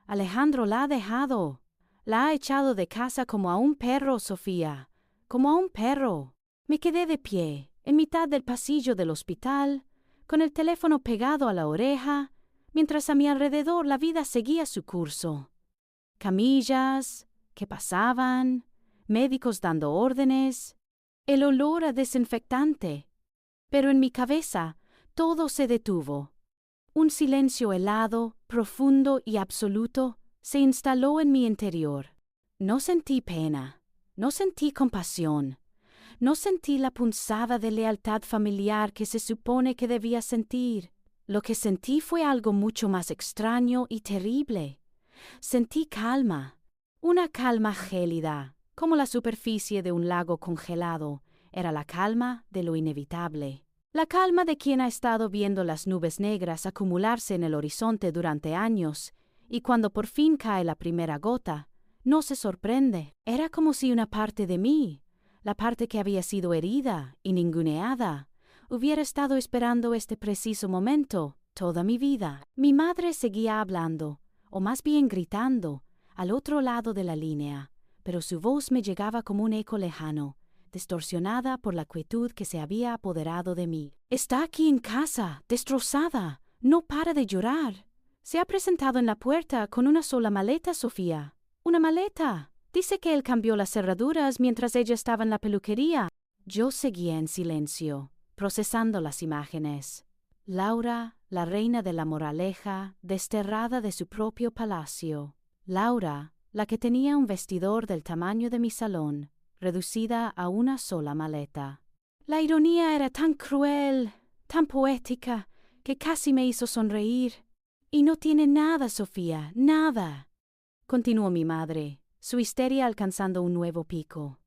Speaker 1: Alejandro la ha dejado. La ha echado de casa como a un perro, Sofía. Como a un perro». Me quedé de pie, en mitad del pasillo del hospital, con el teléfono pegado a la oreja, mientras a mi alrededor la vida seguía su curso. Camillas que pasaban, médicos dando órdenes, el olor a desinfectante. Pero en mi cabeza todo se detuvo. Un silencio helado, profundo y absoluto se instaló en mi interior. No sentí pena, no sentí compasión, no sentí la punzada de lealtad familiar que se supone que debía sentir. Lo que sentí fue algo mucho más extraño y terrible. Sentí calma, una calma gélida, como la superficie de un lago congelado. Era la calma de lo inevitable. La calma de quien ha estado viendo las nubes negras acumularse en el horizonte durante años, y cuando por fin cae la primera gota, no se sorprende. Era como si una parte de mí, la parte que había sido herida y ninguneada, hubiera estado esperando este preciso momento toda mi vida. Mi madre seguía hablando, o más bien gritando, al otro lado de la línea, pero su voz me llegaba como un eco lejano, distorsionada por la quietud que se había apoderado de mí. «Está aquí en casa, destrozada. No para de llorar. Se ha presentado en la puerta con una sola maleta, Sofía. Una maleta. Dice que él cambió las cerraduras mientras ella estaba en la peluquería». Yo seguía en silencio, procesando las imágenes. Laura, la reina de la moraleja, desterrada de su propio palacio. Laura, la que tenía un vestidor del tamaño de mi salón, reducida a una sola maleta. La ironía era tan cruel, tan poética, que casi me hizo sonreír. «Y no tiene nada, Sofía, nada», continuó mi madre, su histeria alcanzando un nuevo pico.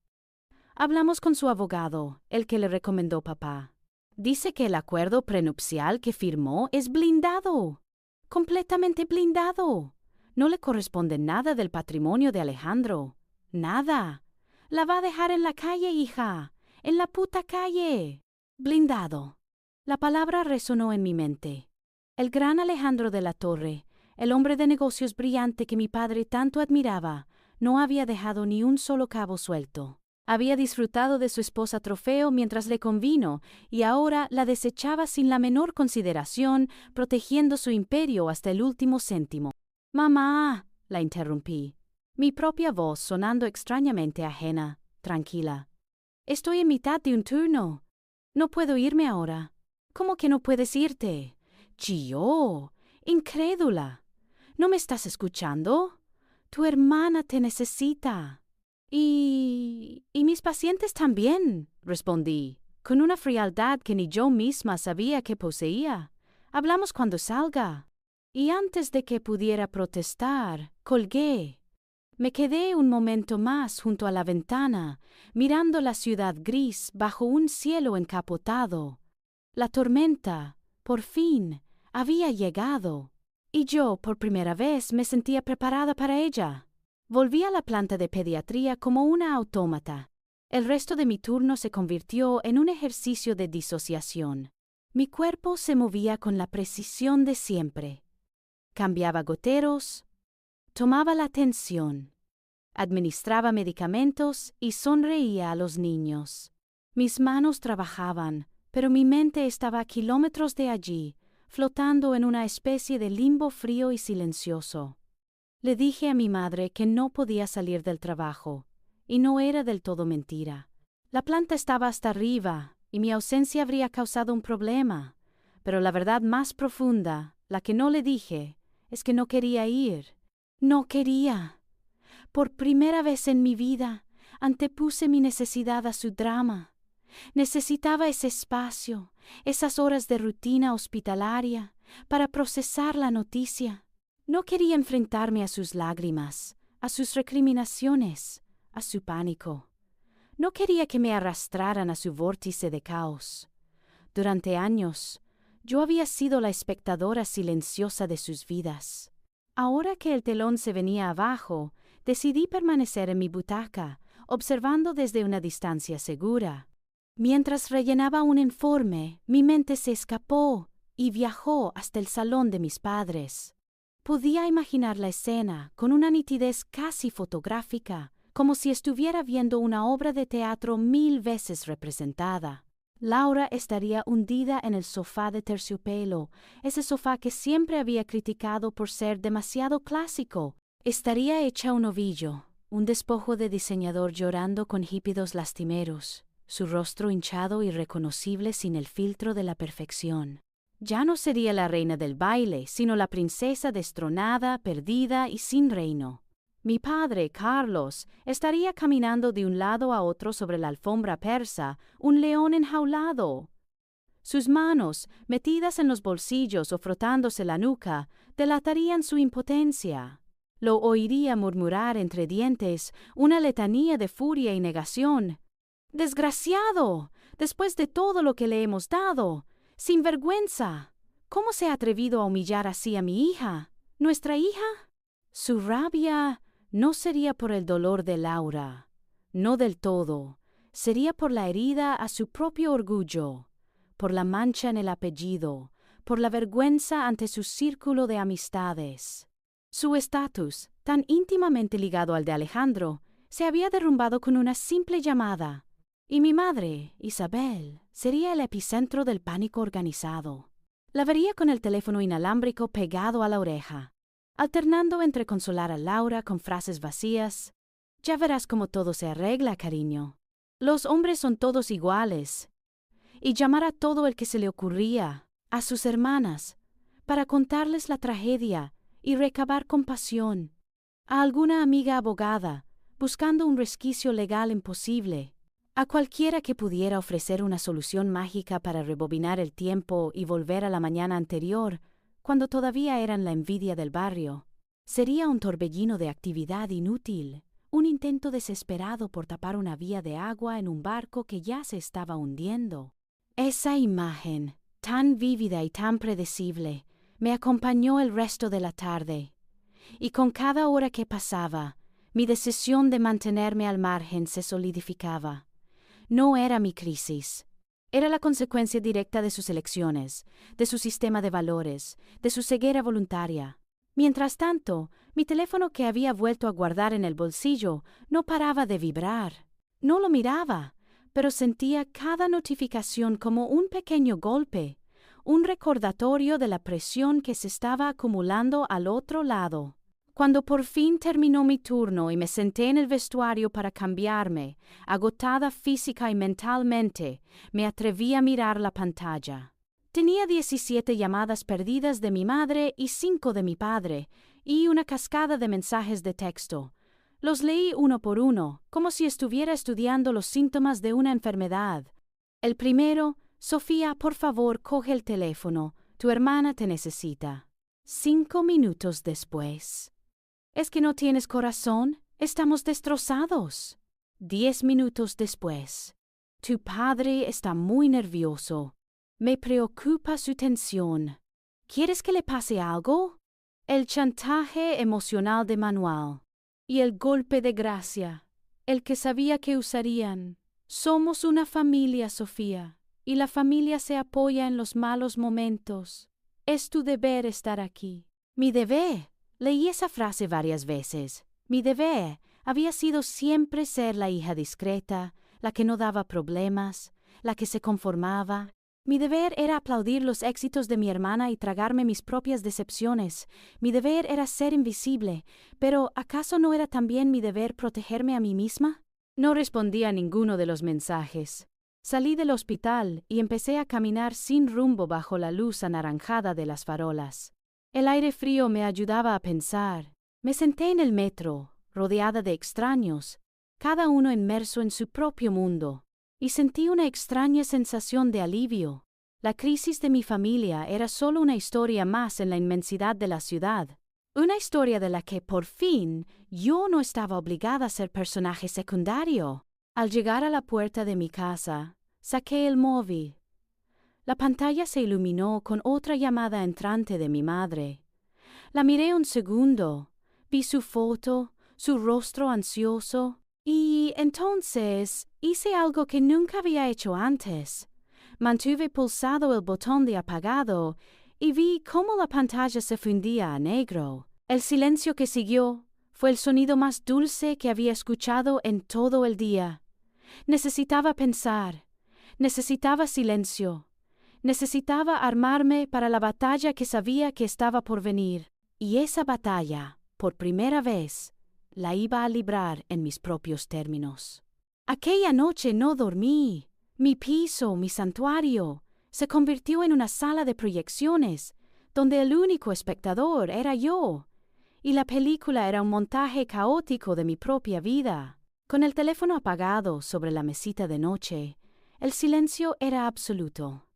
Speaker 1: «Hablamos con su abogado, el que le recomendó papá. Dice que el acuerdo prenupcial que firmó es blindado, completamente blindado. No le corresponde nada del patrimonio de Alejandro, nada. La va a dejar en la calle, hija, en la puta calle. Blindado». La palabra resonó en mi mente. El gran Alejandro de la Torre, el hombre de negocios brillante que mi padre tanto admiraba, no había dejado ni un solo cabo suelto. Había disfrutado de su esposa trofeo mientras le convino y ahora la desechaba sin la menor consideración, protegiendo su imperio hasta el último céntimo. «Mamá», la interrumpí, mi propia voz sonando extrañamente ajena, tranquila. «Estoy en mitad de un turno. No puedo irme ahora». «¿Cómo que no puedes irte?». «Chilló, incrédula. ¿No me estás escuchando? Tu hermana te necesita». Y mis pacientes también», respondí, con una frialdad que ni yo misma sabía que poseía. «Hablamos cuando salga». Y antes de que pudiera protestar, colgué. Me quedé un momento más junto a la ventana, mirando la ciudad gris bajo un cielo encapotado. La tormenta, por fin, Había llegado. Y yo, por primera vez, me sentía preparada para ella. Volví a la planta de pediatría como una autómata. El resto de mi turno se convirtió en un ejercicio de disociación. Mi cuerpo se movía con la precisión de siempre. Cambiaba goteros, tomaba la tensión, administraba medicamentos y sonreía a los niños. Mis manos trabajaban, pero mi mente estaba a kilómetros de allí, flotando en una especie de limbo frío y silencioso. Le dije a mi madre que no podía salir del trabajo, y no era del todo mentira. La planta estaba hasta arriba, y mi ausencia habría causado un problema, pero la verdad más profunda, la que no le dije, es que no quería ir. No quería. Por primera vez en mi vida, antepuse mi necesidad a su drama. Necesitaba ese espacio, esas horas de rutina hospitalaria, para procesar la noticia. No quería enfrentarme a sus lágrimas, a sus recriminaciones, a su pánico. No quería que me arrastraran a su vórtice de caos. Durante años, yo había sido la espectadora silenciosa de sus vidas. Ahora que el telón se venía abajo, decidí permanecer en mi butaca, observando desde una distancia segura. Mientras rellenaba un informe, mi mente se escapó y viajó hasta el salón de mis padres. Podía imaginar la escena con una nitidez casi fotográfica, como si estuviera viendo una obra de teatro 1000 veces representada. Laura estaría hundida en el sofá de terciopelo, ese sofá que siempre había criticado por ser demasiado clásico. Estaría hecha un ovillo, un despojo de diseñador llorando con hípidos lastimeros, su rostro hinchado y reconocible sin el filtro de la perfección. Ya no sería la reina del baile, sino la princesa destronada, perdida y sin reino. Mi padre, Carlos, estaría caminando de un lado a otro sobre la alfombra persa, un león enjaulado. Sus manos, metidas en los bolsillos o frotándose la nuca, delatarían su impotencia. Lo oiría murmurar entre dientes una letanía de furia y negación. ¡Desgraciado! Después de todo lo que le hemos dado. ¡Sin vergüenza! ¿Cómo se ha atrevido a humillar así a mi hija? ¿Nuestra hija? Su rabia no sería por el dolor de Laura, no del todo, sería por la herida a su propio orgullo, por la mancha en el apellido, por la vergüenza ante su círculo de amistades. Su estatus, tan íntimamente ligado al de Alejandro, se había derrumbado con una simple llamada, y mi madre, Isabel, sería el epicentro del pánico organizado. La vería con el teléfono inalámbrico pegado a la oreja, alternando entre consolar a Laura con frases vacías. Ya verás cómo todo se arregla, cariño. Los hombres son todos iguales. Y llamar a todo el que se le ocurría, a sus hermanas, para contarles la tragedia y recabar compasión. A alguna amiga abogada, buscando un resquicio legal imposible. A cualquiera que pudiera ofrecer una solución mágica para rebobinar el tiempo y volver a la mañana anterior, cuando todavía eran la envidia del barrio. Sería un torbellino de actividad inútil, un intento desesperado por tapar una vía de agua en un barco que ya se estaba hundiendo. Esa imagen, tan vívida y tan predecible, me acompañó el resto de la tarde, y con cada hora que pasaba, mi decisión de mantenerme al margen se solidificaba. No era mi crisis. Era la consecuencia directa de sus elecciones, de su sistema de valores, de su ceguera voluntaria. Mientras tanto, mi teléfono que había vuelto a guardar en el bolsillo no paraba de vibrar. No lo miraba, pero sentía cada notificación como un pequeño golpe, un recordatorio de la presión que se estaba acumulando al otro lado. Cuando por fin terminó mi turno y me senté en el vestuario para cambiarme, agotada física y mentalmente, me atreví a mirar la pantalla. Tenía 17 llamadas perdidas de mi madre y 5 de mi padre, y una cascada de mensajes de texto. Los leí uno por uno, como si estuviera estudiando los síntomas de una enfermedad. El primero: Sofía, por favor, coge el teléfono. Tu hermana te necesita. 5 minutos después: ¿es que no tienes corazón? Estamos destrozados. 10 minutos después: tu padre está muy nervioso. Me preocupa su tensión. ¿Quieres que le pase algo? El chantaje emocional de Manuel. Y el golpe de gracia, el que sabía que usarían. Somos una familia, Sofía, y la familia se apoya en los malos momentos. Es tu deber estar aquí. Mi deber. Leí esa frase varias veces. Mi deber había sido siempre ser la hija discreta, la que no daba problemas, la que se conformaba. Mi deber era aplaudir los éxitos de mi hermana y tragarme mis propias decepciones. Mi deber era ser invisible, pero ¿acaso no era también mi deber protegerme a mí misma? No respondí a ninguno de los mensajes. Salí del hospital y empecé a caminar sin rumbo bajo la luz anaranjada de las farolas. El aire frío me ayudaba a pensar. Me senté en el metro, rodeada de extraños, cada uno inmerso en su propio mundo, y sentí una extraña sensación de alivio. La crisis de mi familia era solo una historia más en la inmensidad de la ciudad, una historia de la que, por fin, yo no estaba obligada a ser personaje secundario. Al llegar a la puerta de mi casa, saqué el móvil. La pantalla se iluminó con otra llamada entrante de mi madre. La miré un segundo, vi su foto, su rostro ansioso, y entonces hice algo que nunca había hecho antes. Mantuve pulsado el botón de apagado y vi cómo la pantalla se fundía a negro. El silencio que siguió fue el sonido más dulce que había escuchado en todo el día. Necesitaba pensar, necesitaba silencio, necesitaba armarme para la batalla que sabía que estaba por venir. Y esa batalla, por primera vez, la iba a librar en mis propios términos. Aquella noche no dormí. Mi piso, mi santuario, se convirtió en una sala de proyecciones, donde el único espectador era yo, y la película era un montaje caótico de mi propia vida. Con el teléfono apagado sobre la mesita de noche, el silencio era absoluto,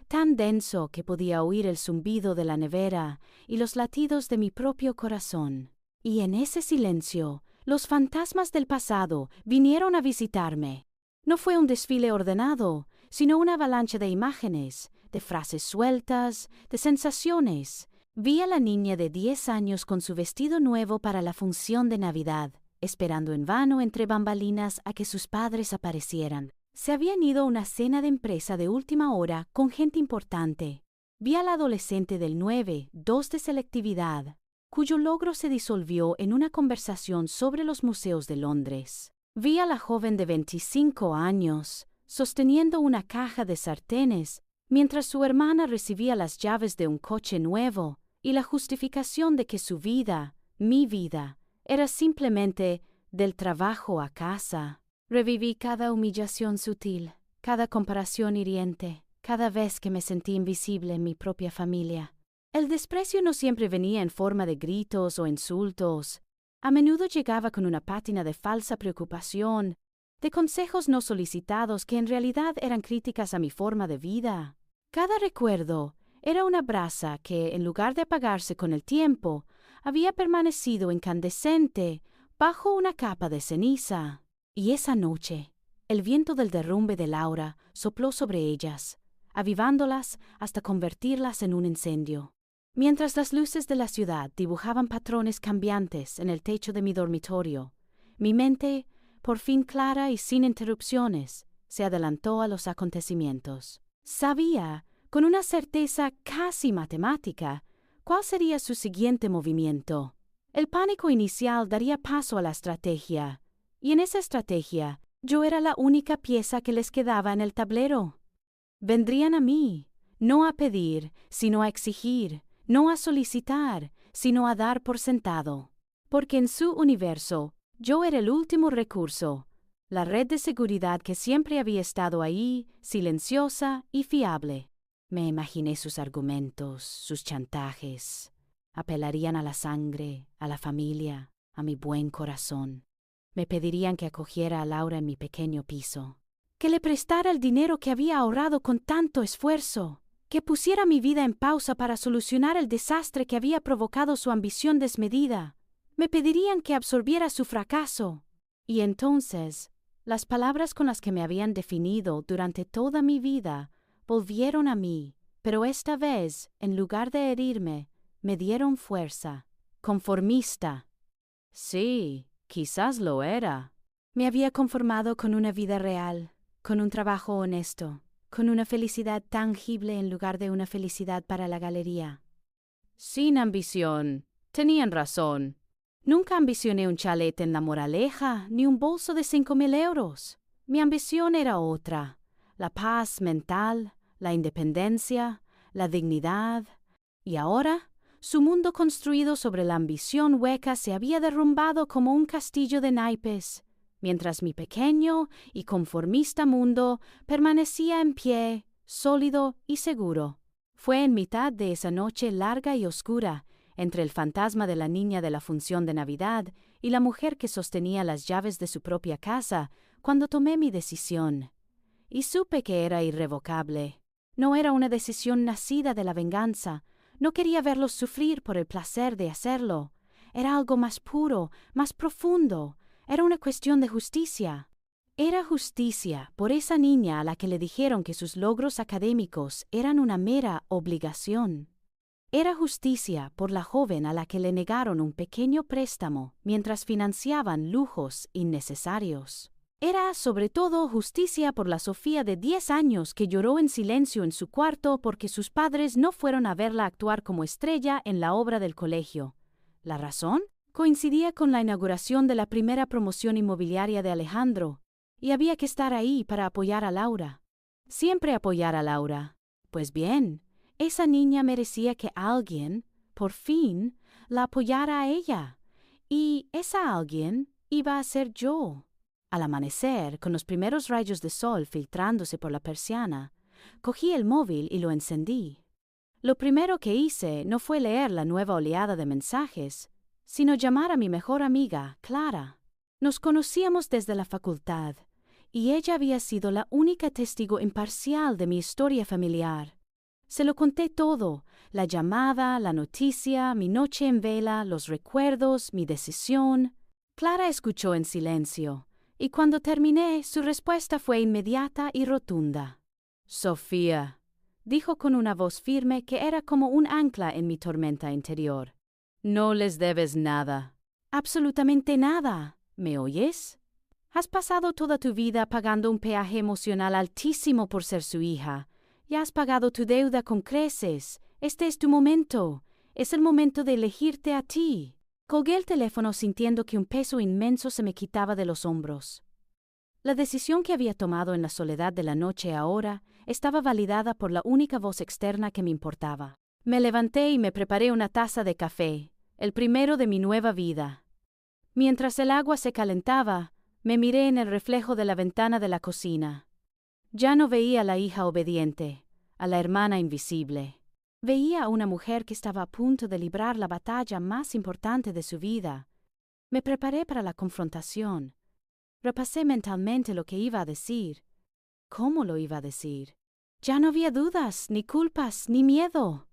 Speaker 1: tan denso que podía oír el zumbido de la nevera y los latidos de mi propio corazón. Y en ese silencio, los fantasmas del pasado vinieron a visitarme. No fue un desfile ordenado, sino una avalancha de imágenes, de frases sueltas, de sensaciones. Vi a la niña de 10 años con su vestido nuevo para la función de Navidad, esperando en vano entre bambalinas a que sus padres aparecieran. Se habían ido a una cena de empresa de última hora con gente importante. Vi al adolescente del 9, 2 de selectividad, cuyo logro se disolvió en una conversación sobre los museos de Londres. Vi a la joven de 25 años, sosteniendo una caja de sartenes, mientras su hermana recibía las llaves de un coche nuevo, y la justificación de que su vida, mi vida, era simplemente del trabajo a casa. Reviví cada humillación sutil, cada comparación hiriente, cada vez que me sentí invisible en mi propia familia. El desprecio no siempre venía en forma de gritos o insultos. A menudo llegaba con una pátina de falsa preocupación, de consejos no solicitados que en realidad eran críticas a mi forma de vida. Cada recuerdo era una brasa que, en lugar de apagarse con el tiempo, había permanecido incandescente bajo una capa de ceniza. Y esa noche, el viento del derrumbe de Laura sopló sobre ellas, avivándolas hasta convertirlas en un incendio. Mientras las luces de la ciudad dibujaban patrones cambiantes en el techo de mi dormitorio, mi mente, por fin clara y sin interrupciones, se adelantó a los acontecimientos. Sabía, con una certeza casi matemática, cuál sería su siguiente movimiento. El pánico inicial daría paso a la estrategia, y en esa estrategia yo era la única pieza que les quedaba en el tablero. Vendrían a mí, no a pedir, sino a exigir, no a solicitar, sino a dar por sentado. Porque en su universo, yo era el último recurso, la red de seguridad que siempre había estado ahí, silenciosa y fiable. Me imaginé sus argumentos, sus chantajes. Apelarían a la sangre, a la familia, a mi buen corazón. Me pedirían que acogiera a Laura en mi pequeño piso, que le prestara el dinero que había ahorrado con tanto esfuerzo, que pusiera mi vida en pausa para solucionar el desastre que había provocado su ambición desmedida. Me pedirían que absorbiera su fracaso. Y entonces, las palabras con las que me habían definido durante toda mi vida volvieron a mí, pero esta vez, en lugar de herirme, me dieron fuerza. Conformista. Sí, quizás lo era. Me había conformado con una vida real, con un trabajo honesto, con una felicidad tangible en lugar de una felicidad para la galería. Sin ambición. Tenían razón. Nunca ambicioné un chalet en La Moraleja, ni un bolso de 5.000 euros. Mi ambición era otra: la paz mental, la independencia, la dignidad. Y ahora, su mundo construido sobre la ambición hueca se había derrumbado como un castillo de naipes, mientras mi pequeño y conformista mundo permanecía en pie, sólido y seguro. Fue en mitad de esa noche larga y oscura, entre el fantasma de la niña de la función de Navidad y la mujer que sostenía las llaves de su propia casa, cuando tomé mi decisión. Y supe que era irrevocable. No era una decisión nacida de la venganza. No quería verlos sufrir por el placer de hacerlo. Era algo más puro, más profundo. Era una cuestión de justicia. Era justicia por esa niña a la que le dijeron que sus logros académicos eran una mera obligación. Era justicia por la joven a la que le negaron un pequeño préstamo mientras financiaban lujos innecesarios. Era, sobre todo, justicia por la Sofía de 10 años que lloró en silencio en su cuarto porque sus padres no fueron a verla actuar como estrella en la obra del colegio. ¿La razón? Coincidía con la inauguración de la primera promoción inmobiliaria de Alejandro, y había que estar ahí para apoyar a Laura. Siempre apoyar a Laura. Pues bien, esa niña merecía que alguien, por fin, la apoyara a ella. Y esa alguien iba a ser yo. Al amanecer, con los primeros rayos de sol filtrándose por la persiana, cogí el móvil y lo encendí. Lo primero que hice no fue leer la nueva oleada de mensajes, sino llamar a mi mejor amiga, Clara. Nos conocíamos desde la facultad, y ella había sido la única testigo imparcial de mi historia familiar. Se lo conté todo: la llamada, la noticia, mi noche en vela, los recuerdos, mi decisión. Clara escuchó en silencio, y cuando terminé, su respuesta fue inmediata y rotunda. Sofía, dijo con una voz firme que era como un ancla en mi tormenta interior, no les debes nada. Absolutamente nada. ¿Me oyes? Has pasado toda tu vida pagando un peaje emocional altísimo por ser su hija. Ya has pagado tu deuda con creces. Este es tu momento. Es el momento de elegirte a ti. Colgué el teléfono sintiendo que un peso inmenso se me quitaba de los hombros. La decisión que había tomado en la soledad de la noche ahora estaba validada por la única voz externa que me importaba. Me levanté y me preparé una taza de café, el primero de mi nueva vida. Mientras el agua se calentaba, me miré en el reflejo de la ventana de la cocina. Ya no veía a la hija obediente, a la hermana invisible. Veía a una mujer que estaba a punto de librar la batalla más importante de su vida. Me preparé para la confrontación. Repasé mentalmente lo que iba a decir. ¿Cómo lo iba a decir? Ya no había dudas, ni culpas, ni miedo.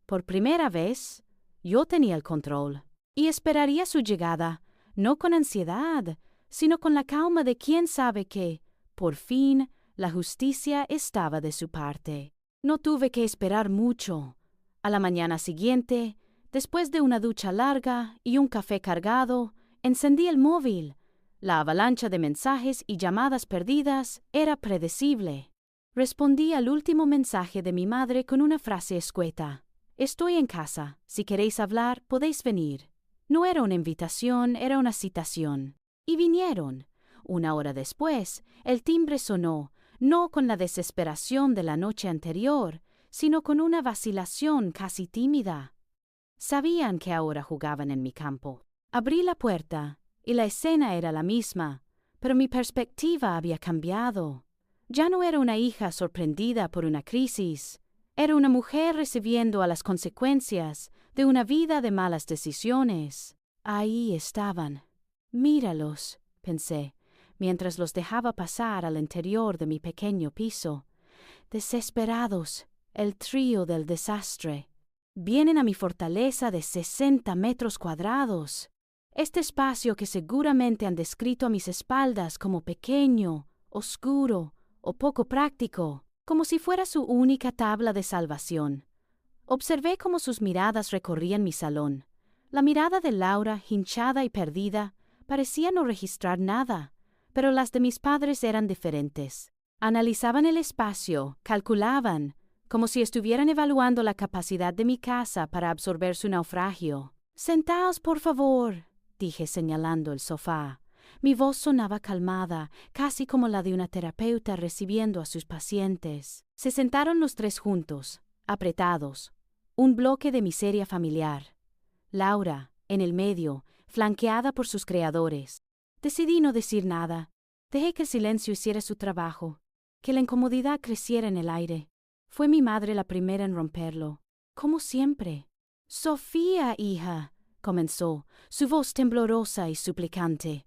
Speaker 1: Por primera vez, yo tenía el control, y esperaría su llegada, no con ansiedad, sino con la calma de quien sabe que, por fin, la justicia estaba de su parte. No tuve que esperar mucho. A la mañana siguiente, después de una ducha larga y un café cargado, encendí el móvil. La avalancha de mensajes y llamadas perdidas era predecible. Respondí al último mensaje de mi madre con una frase escueta. Estoy en casa. Si queréis hablar, podéis venir. No era una invitación, era una citación. Y vinieron. Una hora después, el timbre sonó, no con la desesperación de la noche anterior, sino con una vacilación casi tímida. Sabían que ahora jugaban en mi campo. Abrí la puerta, y la escena era la misma, pero mi perspectiva había cambiado. Ya no era una hija sorprendida por una crisis. Era una mujer recibiendo a las consecuencias de una vida de malas decisiones. Ahí estaban. Míralos, pensé, mientras los dejaba pasar al interior de mi pequeño piso. Desesperados, el trío del desastre. Vienen a mi fortaleza de 60 metros cuadrados. Este espacio que seguramente han descrito a mis espaldas como pequeño, oscuro o poco práctico. como si fuera su única tabla de salvación. Observé cómo sus miradas recorrían mi salón. La mirada de Laura, hinchada y perdida, parecía no registrar nada, pero las de mis padres eran diferentes. Analizaban el espacio, calculaban, como si estuvieran evaluando la capacidad de mi casa para absorber su naufragio. «Sentaos, por favor», dije señalando el sofá. Mi voz sonaba calmada, casi como la de una terapeuta recibiendo a sus pacientes. Se sentaron los tres juntos, apretados, un bloque de miseria familiar. Laura, en el medio, flanqueada por sus creadores. Decidí no decir nada. Dejé que el silencio hiciera su trabajo, que la incomodidad creciera en el aire. Fue mi madre la primera en romperlo, como siempre. «Sofía, hija», comenzó, su voz temblorosa y suplicante.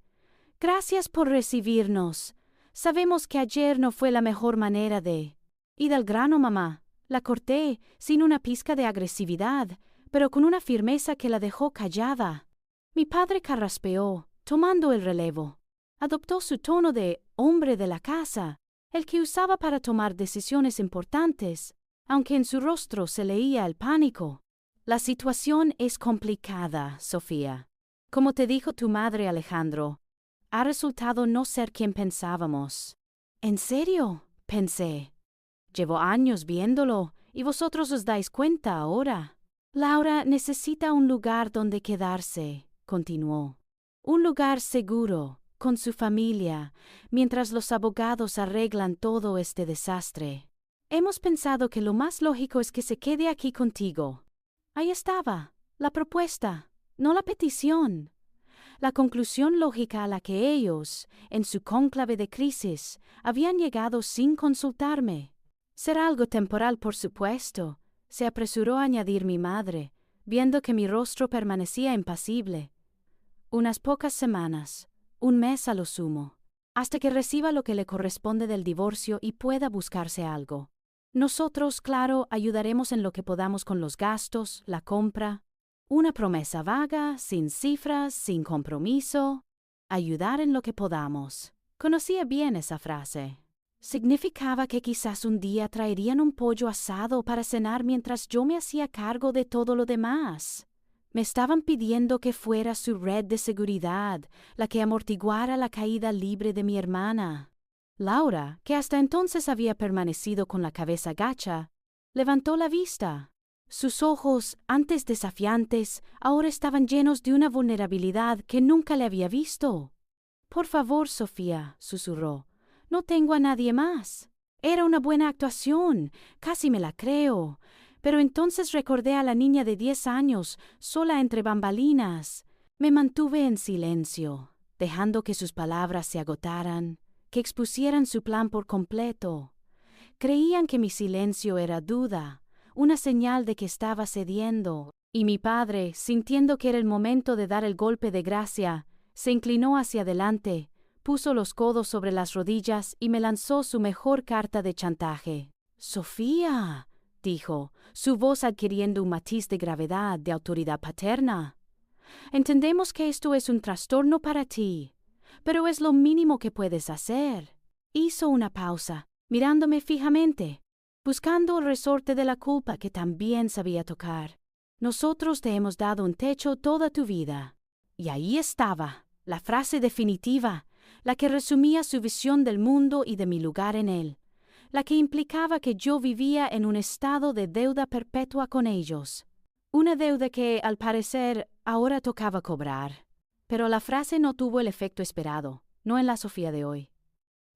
Speaker 1: «Gracias por recibirnos. Sabemos que ayer no fue la mejor manera de...» «Y del grano, mamá», la corté, sin una pizca de agresividad, pero con una firmeza que la dejó callada. Mi padre carraspeó, tomando el relevo. Adoptó su tono de hombre de la casa, el que usaba para tomar decisiones importantes, aunque en su rostro se leía el pánico. «La situación es complicada, Sofía. Como te dijo tu madre, Alejandro, ha resultado no ser quien pensábamos». «¿En serio?», pensé. «Llevo años viéndolo, y vosotros os dais cuenta ahora». «Laura necesita un lugar donde quedarse», continuó. «Un lugar seguro, con su familia, mientras los abogados arreglan todo este desastre. Hemos pensado que lo más lógico es que se quede aquí contigo». Ahí estaba, la propuesta, no la petición. La conclusión lógica a la que ellos, en su cónclave de crisis, habían llegado sin consultarme. «Será algo temporal, por supuesto», se apresuró a añadir mi madre, viendo que mi rostro permanecía impasible. «Unas pocas semanas, un mes a lo sumo, hasta que reciba lo que le corresponde del divorcio y pueda buscarse algo. Nosotros, claro, ayudaremos en lo que podamos con los gastos, la compra. Una promesa vaga, sin cifras, sin compromiso. Ayudar en lo que podamos». Conocía bien esa frase. Significaba que quizás un día traerían un pollo asado para cenar mientras yo me hacía cargo de todo lo demás. Me estaban pidiendo que fuera su red de seguridad, la que amortiguara la caída libre de mi hermana. Laura, que hasta entonces había permanecido con la cabeza gacha, levantó la vista. Sus ojos, antes desafiantes, ahora estaban llenos de una vulnerabilidad que nunca le había visto. «Por favor, Sofía», susurró, «no tengo a nadie más. Era una buena actuación, casi me la creo. Pero entonces recordé a la niña de 10 años, sola entre bambalinas. Me mantuve en silencio, dejando que sus palabras se agotaran, que expusieran su plan por completo. Creían que mi silencio era duda, una señal de que estaba cediendo, y mi padre, sintiendo que era el momento de dar el golpe de gracia, se inclinó hacia adelante, puso los codos sobre las rodillas y me lanzó su mejor carta de chantaje. «Sofía», dijo, su voz adquiriendo un matiz de gravedad, de autoridad paterna. «Entendemos que esto es un trastorno para ti, pero es lo mínimo que puedes hacer». Hizo una pausa, mirándome fijamente, buscando el resorte de la culpa que también sabía tocar. «Nosotros te hemos dado un techo toda tu vida». Y ahí estaba, la frase definitiva, la que resumía su visión del mundo y de mi lugar en él, la que implicaba que yo vivía en un estado de deuda perpetua con ellos. Una deuda que, al parecer, ahora tocaba cobrar. Pero la frase no tuvo el efecto esperado, no en la Sofía de hoy.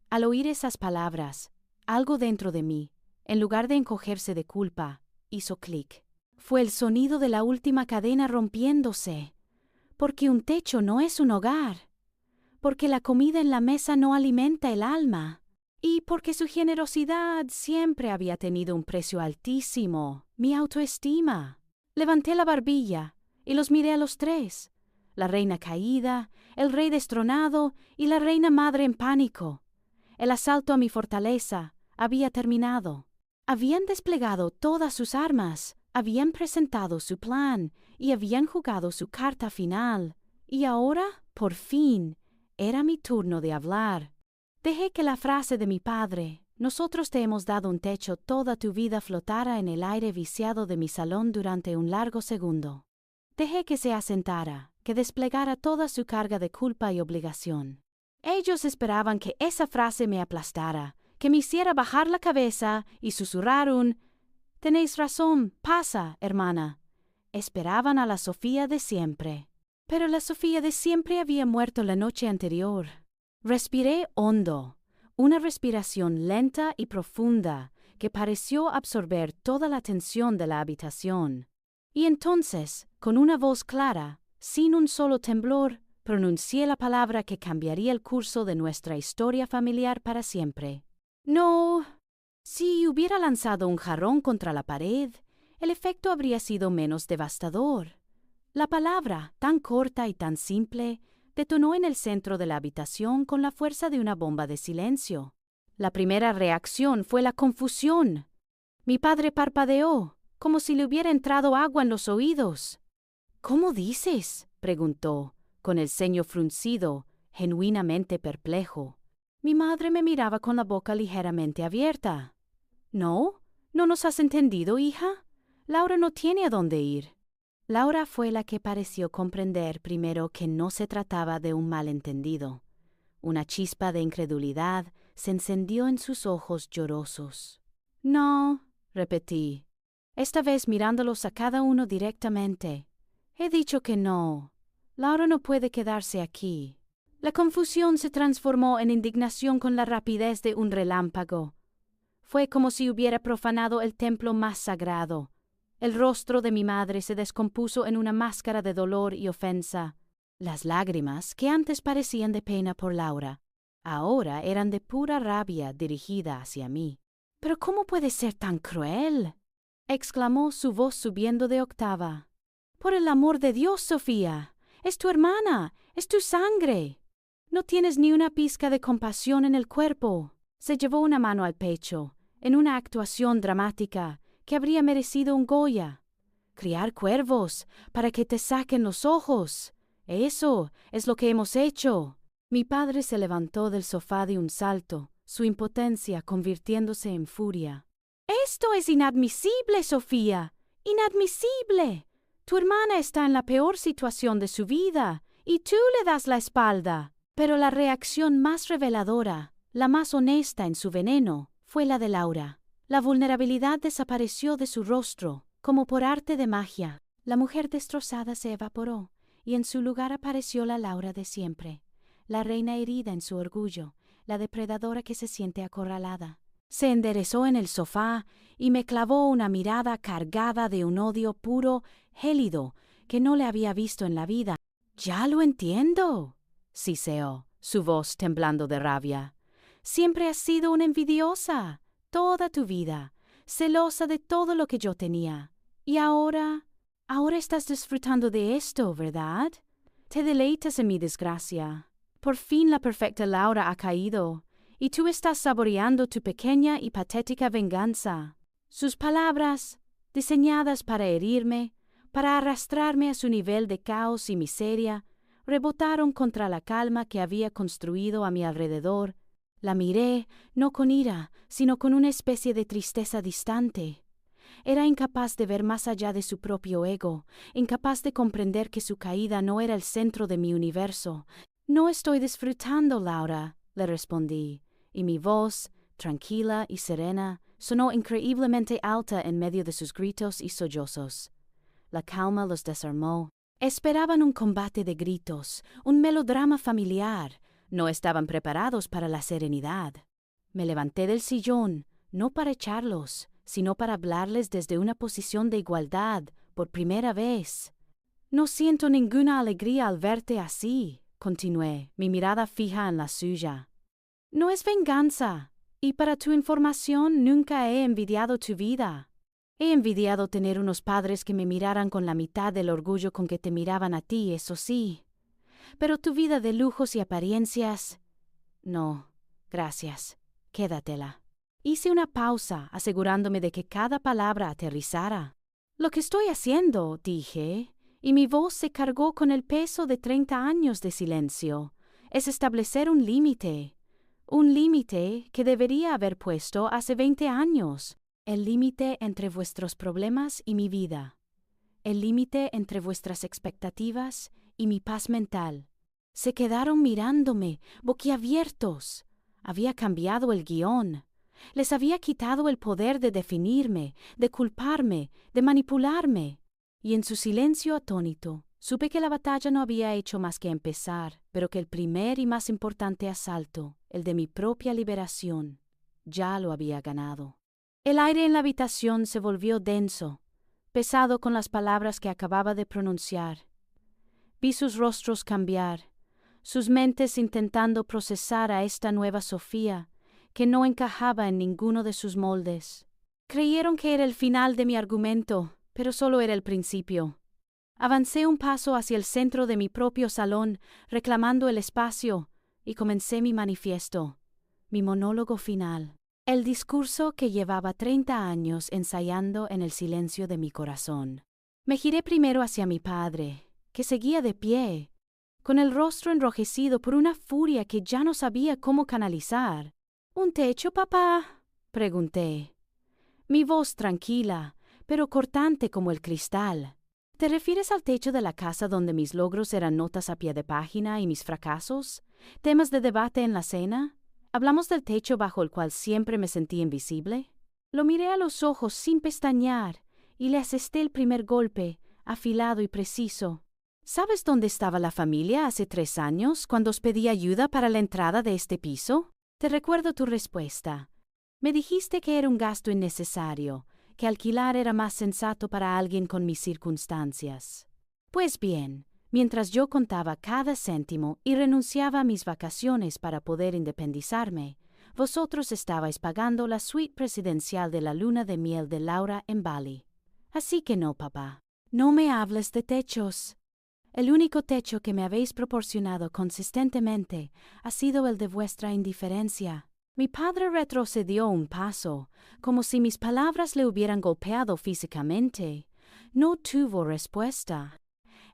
Speaker 1: Al oír esas palabras, algo dentro de mí, en lugar de encogerse de culpa, hizo clic. Fue el sonido de la última cadena rompiéndose. Porque un techo no es un hogar. Porque la comida en la mesa no alimenta el alma. Y porque su generosidad siempre había tenido un precio altísimo, mi autoestima. Levanté la barbilla y los miré a los tres. La reina caída, el rey destronado y la reina madre en pánico. El asalto a mi fortaleza había terminado. Habían desplegado todas sus armas, habían presentado su plan y habían jugado su carta final. Y ahora, por fin, era mi turno de hablar. Dejé que la frase de mi padre, Nosotros te hemos dado un techo, toda tu vida flotara en el aire viciado de mi salón durante un largo segundo. Dejé que se asentara, que desplegara toda su carga de culpa y obligación. Ellos esperaban que esa frase me aplastara, que me hiciera bajar la cabeza y susurrar un «Tenéis razón, pasa, hermana». Esperaban a la Sofía de siempre. Pero la Sofía de siempre había muerto la noche anterior. Respiré hondo, una respiración lenta y profunda que pareció absorber toda la tensión de la habitación. Y entonces, con una voz clara, sin un solo temblor, pronuncié la palabra que cambiaría el curso de nuestra historia familiar para siempre. No. Si hubiera lanzado un jarrón contra la pared, el efecto habría sido menos devastador. La palabra, tan corta y tan simple, detonó en el centro de la habitación con la fuerza de una bomba de silencio. La primera reacción fue la confusión. Mi padre parpadeó, como si le hubiera entrado agua en los oídos. «¿Cómo dices?», preguntó, con el ceño fruncido, genuinamente perplejo. Mi madre me miraba con la boca ligeramente abierta. «¿No? ¿No nos has entendido, hija? Laura no tiene a dónde ir». Laura fue la que pareció comprender primero que no se trataba de un malentendido. Una chispa de incredulidad se encendió en sus ojos llorosos. «No», repetí, esta vez mirándolos a cada uno directamente. «He dicho que no. Laura no puede quedarse aquí». La confusión se transformó en indignación con la rapidez de un relámpago. Fue como si hubiera profanado el templo más sagrado. El rostro de mi madre se descompuso en una máscara de dolor y ofensa. Las lágrimas, que antes parecían de pena por Laura, ahora eran de pura rabia dirigida hacia mí. «¿Pero cómo puede ser tan cruel?», exclamó su voz subiendo de octava. «Por el amor de Dios, Sofía, es tu hermana, es tu sangre. No tienes ni una pizca de compasión en el cuerpo». Se llevó una mano al pecho, en una actuación dramática que habría merecido un Goya. «Criar cuervos para que te saquen los ojos. Eso es lo que hemos hecho». Mi padre se levantó del sofá de un salto, su impotencia convirtiéndose en furia. «Esto es inadmisible, Sofía. Inadmisible. Tu hermana está en la peor situación de su vida y tú le das la espalda». Pero la reacción más reveladora, la más honesta en su veneno, fue la de Laura. La vulnerabilidad desapareció de su rostro, como por arte de magia. La mujer destrozada se evaporó, y en su lugar apareció la Laura de siempre, la reina herida en su orgullo, la depredadora que se siente acorralada. Se enderezó en el sofá y me clavó una mirada cargada de un odio puro, gélido, que no le había visto en la vida. «Ya lo entiendo», siseó, su voz temblando de rabia. «Siempre has sido una envidiosa, toda tu vida, celosa de todo lo que yo tenía. Y ahora estás disfrutando de esto, ¿verdad? Te deleitas en mi desgracia. Por fin la perfecta Laura ha caído, y tú estás saboreando tu pequeña y patética venganza». Sus palabras, diseñadas para herirme, para arrastrarme a su nivel de caos y miseria, rebotaron contra la calma que había construido a mi alrededor. La miré, no con ira, sino con una especie de tristeza distante. Era incapaz de ver más allá de su propio ego, incapaz de comprender que su caída no era el centro de mi universo. «No estoy disfrutando, Laura», le respondí, y mi voz, tranquila y serena, sonó increíblemente alta en medio de sus gritos y sollozos. La calma los desarmó. Esperaban un combate de gritos, un melodrama familiar. No estaban preparados para la serenidad. Me levanté del sillón, no para echarlos, sino para hablarles desde una posición de igualdad, por primera vez. «No siento ninguna alegría al verte así», continué, mi mirada fija en la suya. «No es venganza, y para tu información nunca he envidiado tu vida. He envidiado tener unos padres que me miraran con la mitad del orgullo con que te miraban a ti, eso sí. Pero tu vida de lujos y apariencias... No, gracias, quédatela». Hice una pausa, asegurándome de que cada palabra aterrizara. «Lo que estoy haciendo», dije, y mi voz se cargó con el peso de 30 años de silencio, «es establecer un límite Un límite que debería haber puesto hace 20 años. El límite entre vuestros problemas y mi vida. El límite entre vuestras expectativas y mi paz mental. Se quedaron mirándome, boquiabiertos. Había cambiado el guión. Les había quitado el poder de definirme, de culparme, de manipularme. Y en su silencio atónito, supe que la batalla no había hecho más que empezar, pero que el primer y más importante asalto, el de mi propia liberación, ya lo había ganado. El aire en la habitación se volvió denso, pesado con las palabras que acababa de pronunciar. Vi sus rostros cambiar, sus mentes intentando procesar a esta nueva Sofía, que no encajaba en ninguno de sus moldes. Creyeron que era el final de mi argumento, pero solo era el principio. Avancé un paso hacia el centro de mi propio salón, reclamando el espacio, y comencé mi manifiesto, mi monólogo final. El discurso que llevaba 30 años ensayando en el silencio de mi corazón. Me giré primero hacia mi padre, que seguía de pie, con el rostro enrojecido por una furia que ya no sabía cómo canalizar. ¿Un techo, papá?, pregunté. Mi voz tranquila, pero cortante como el cristal. ¿Te refieres al techo de la casa donde mis logros eran notas a pie de página y mis fracasos, temas de debate en la cena? ¿Hablamos del techo bajo el cual siempre me sentí invisible? Lo miré a los ojos sin pestañear y le asesté el primer golpe, afilado y preciso. ¿Sabes dónde estaba la familia hace 3 años cuando os pedí ayuda para la entrada de este piso? Te recuerdo tu respuesta. Me dijiste que era un gasto innecesario, que alquilar era más sensato para alguien con mis circunstancias. Pues bien, mientras yo contaba cada céntimo y renunciaba a mis vacaciones para poder independizarme, vosotros estabais pagando la suite presidencial de la luna de miel de Laura en Bali. Así que no, papá, no me hables de techos. El único techo que me habéis proporcionado consistentemente ha sido el de vuestra indiferencia. Mi padre retrocedió un paso, como si mis palabras le hubieran golpeado físicamente. No tuvo respuesta.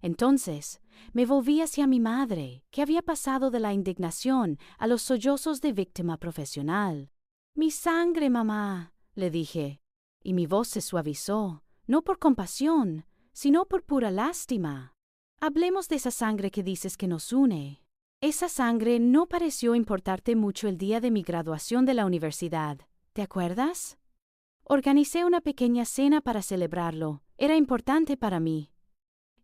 Speaker 1: Entonces, me volví hacia mi madre, que había pasado de la indignación a los sollozos de víctima profesional. «Mi sangre, mamá», le dije, y mi voz se suavizó, no por compasión, sino por pura lástima. Hablemos de esa sangre que dices que nos une. Esa sangre no pareció importarte mucho el día de mi graduación de la universidad, ¿te acuerdas? Organicé una pequeña cena para celebrarlo, era importante para mí.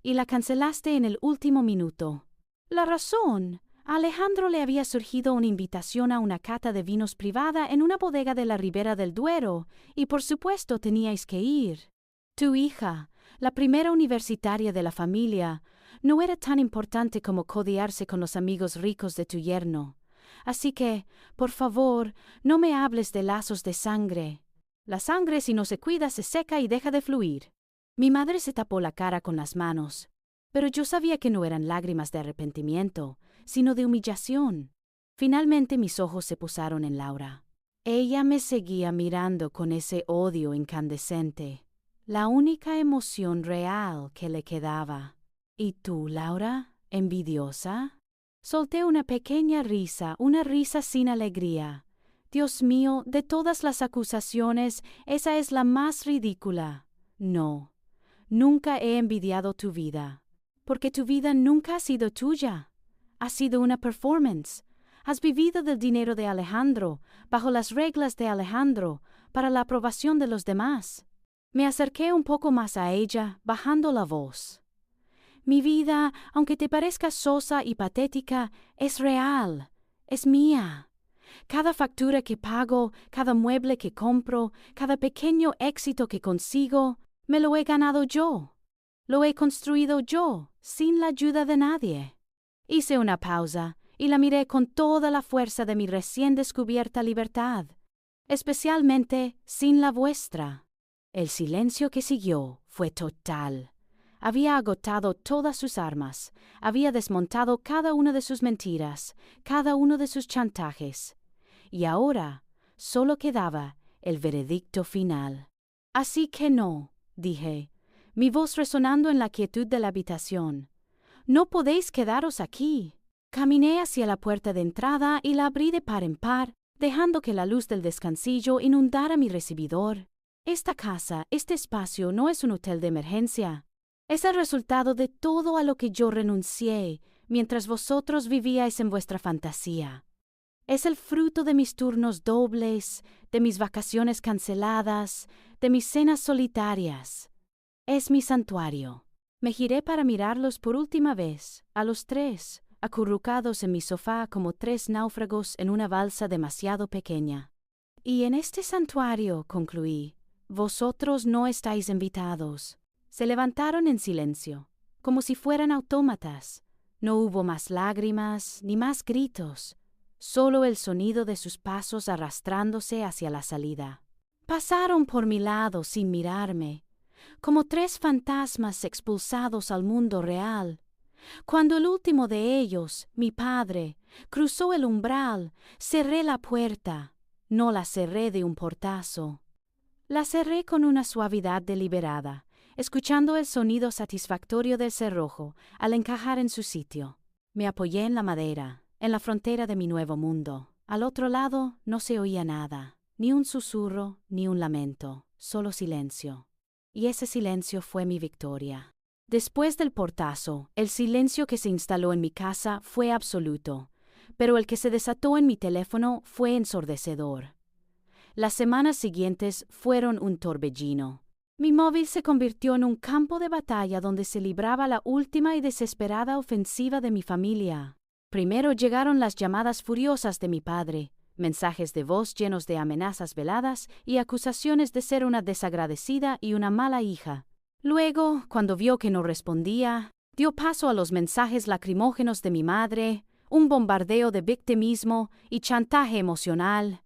Speaker 1: Y la cancelaste en el último minuto. La razón, a Alejandro le había surgido una invitación a una cata de vinos privada en una bodega de la Ribera del Duero, y por supuesto teníais que ir. Tu hija, la primera universitaria de la familia, no era tan importante como codearse con los amigos ricos de tu yerno. Así que, por favor, no me hables de lazos de sangre. La sangre, si no se cuida, se seca y deja de fluir. Mi madre se tapó la cara con las manos, pero yo sabía que no eran lágrimas de arrepentimiento, sino de humillación. Finalmente mis ojos se posaron en Laura. Ella me seguía mirando con ese odio incandescente, la única emoción real que le quedaba. ¿Y tú, Laura, envidiosa? Solté una pequeña risa, una risa sin alegría. Dios mío, de todas las acusaciones, esa es la más ridícula. No, nunca he envidiado tu vida, porque tu vida nunca ha sido tuya. Ha sido una performance. Has vivido del dinero de Alejandro, bajo las reglas de Alejandro, para la aprobación de los demás. Me acerqué un poco más a ella, bajando la voz. Mi vida, aunque te parezca sosa y patética, es real, es mía. Cada factura que pago, cada mueble que compro, cada pequeño éxito que consigo, me lo he ganado yo. Lo he construido yo, sin la ayuda de nadie. Hice una pausa y la miré con toda la fuerza de mi recién descubierta libertad, especialmente sin la vuestra. El silencio que siguió fue total. Había agotado todas sus armas, había desmontado cada una de sus mentiras, cada uno de sus chantajes, y ahora solo quedaba el veredicto final. Así que no, dije, mi voz resonando en la quietud de la habitación. No podéis quedaros aquí. Caminé hacia la puerta de entrada y la abrí de par en par, dejando que la luz del descansillo inundara mi recibidor. Esta casa, este espacio, no es un hotel de emergencia. Es el resultado de todo a lo que yo renuncié mientras vosotros vivíais en vuestra fantasía. Es el fruto de mis turnos dobles, de mis vacaciones canceladas, de mis cenas solitarias. Es mi santuario. Me giré para mirarlos por última vez, a los tres, acurrucados en mi sofá como tres náufragos en una balsa demasiado pequeña. Y en este santuario, concluí, vosotros no estáis invitados. Se levantaron en silencio, como si fueran autómatas. No hubo más lágrimas ni más gritos, solo el sonido de sus pasos arrastrándose hacia la salida. Pasaron por mi lado sin mirarme, como tres fantasmas expulsados al mundo real. Cuando el último de ellos, mi padre, cruzó el umbral, cerré la puerta. No la cerré de un portazo. La cerré con una suavidad deliberada, escuchando el sonido satisfactorio del cerrojo al encajar en su sitio. Me apoyé en la madera, en la frontera de mi nuevo mundo. Al otro lado no se oía nada, ni un susurro, ni un lamento, solo silencio. Y ese silencio fue mi victoria. Después del portazo, el silencio que se instaló en mi casa fue absoluto, pero el que se desató en mi teléfono fue ensordecedor. Las semanas siguientes fueron un torbellino. Mi móvil se convirtió en un campo de batalla donde se libraba la última y desesperada ofensiva de mi familia. Primero llegaron las llamadas furiosas de mi padre, mensajes de voz llenos de amenazas veladas y acusaciones de ser una desagradecida y una mala hija. Luego, cuando vio que no respondía, dio paso a los mensajes lacrimógenos de mi madre, un bombardeo de victimismo y chantaje emocional.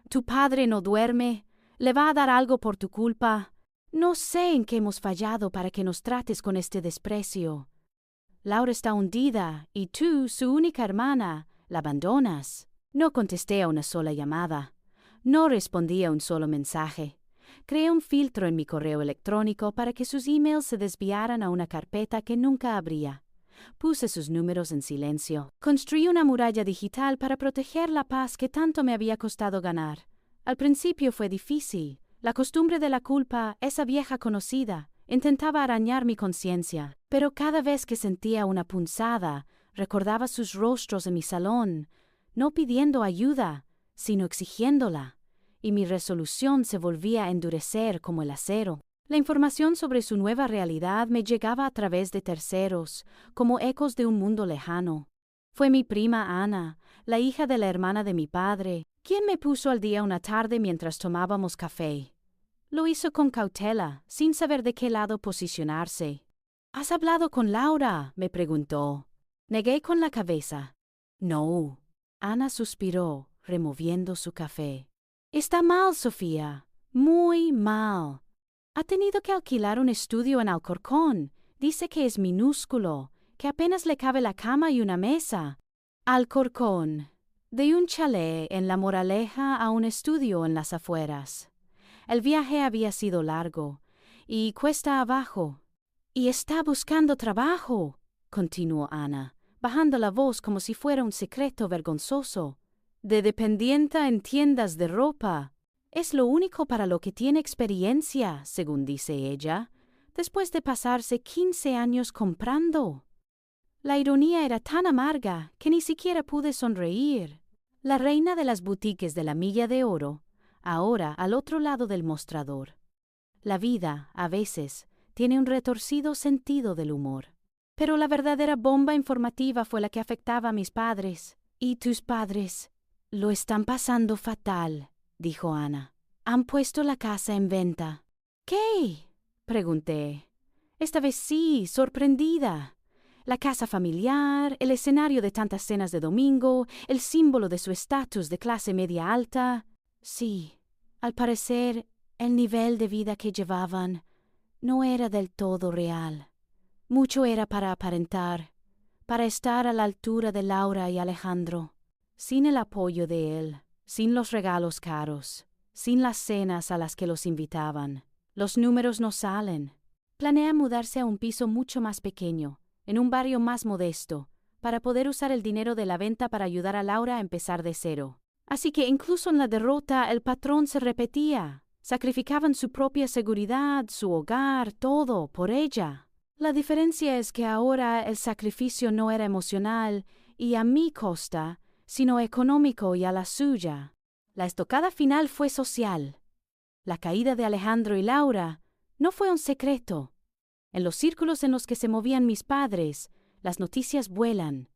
Speaker 1: Tu padre no duerme, le va a dar algo por tu culpa. No sé en qué hemos fallado para que nos trates con este desprecio. Laura está hundida y tú, su única hermana, la abandonas. No contesté a una sola llamada. No respondí a un solo mensaje. Creé un filtro en mi correo electrónico para que sus emails se desviaran a una carpeta que nunca abría. Puse sus números en silencio. Construí una muralla digital para proteger la paz que tanto me había costado ganar. Al principio fue difícil. La costumbre de la culpa, esa vieja conocida, intentaba arañar mi conciencia, pero cada vez que sentía una punzada, recordaba sus rostros en mi salón, no pidiendo ayuda, sino exigiéndola, y mi resolución se volvía a endurecer como el acero. La información sobre su nueva realidad me llegaba a través de terceros, como ecos de un mundo lejano. Fue mi prima Ana, la hija de la hermana de mi padre, quien me puso al día una tarde mientras tomábamos café. Lo hizo con cautela, sin saber de qué lado posicionarse. ¿Has hablado con Laura?, me preguntó. Negué con la cabeza. No. Ana suspiró, removiendo su café. Está mal, Sofía. Muy mal. Ha tenido que alquilar un estudio en Alcorcón. Dice que es minúsculo, que apenas le cabe la cama y una mesa. Alcorcón. De un chalet en La Moraleja a un estudio en las afueras. El viaje había sido largo, y cuesta abajo. Y está buscando trabajo, continuó Ana, bajando la voz como si fuera un secreto vergonzoso. De dependienta en tiendas de ropa. Es lo único para lo que tiene experiencia, según dice ella, después de pasarse 15 años comprando. La ironía era tan amarga que ni siquiera pude sonreír. La reina de las boutiques de la Milla de Oro, ahora al otro lado del mostrador. La vida, a veces, tiene un retorcido sentido del humor. Pero la verdadera bomba informativa fue la que afectaba a mis padres. ¿Y tus padres? Lo están pasando fatal, dijo Ana. Han puesto la casa en venta. ¿Qué? Pregunté. Esta vez sí, sorprendida. La casa familiar, el escenario de tantas cenas de domingo, el símbolo de su estatus de clase media alta. Sí, al parecer, el nivel de vida que llevaban no era del todo real. Mucho era para aparentar, para estar a la altura de Laura y Alejandro. Sin el apoyo de él, sin los regalos caros, sin las cenas a las que los invitaban, los números no salen. Planea mudarse a un piso mucho más pequeño, en un barrio más modesto, para poder usar el dinero de la venta para ayudar a Laura a empezar de cero. Así que incluso en la derrota el patrón se repetía. Sacrificaban su propia seguridad, su hogar, todo, por ella. La diferencia es que ahora el sacrificio no era emocional y a mi costa, sino económico y a la suya. La estocada final fue social. La caída de Alejandro y Laura no fue un secreto. En los círculos en los que se movían mis padres, las noticias vuelan.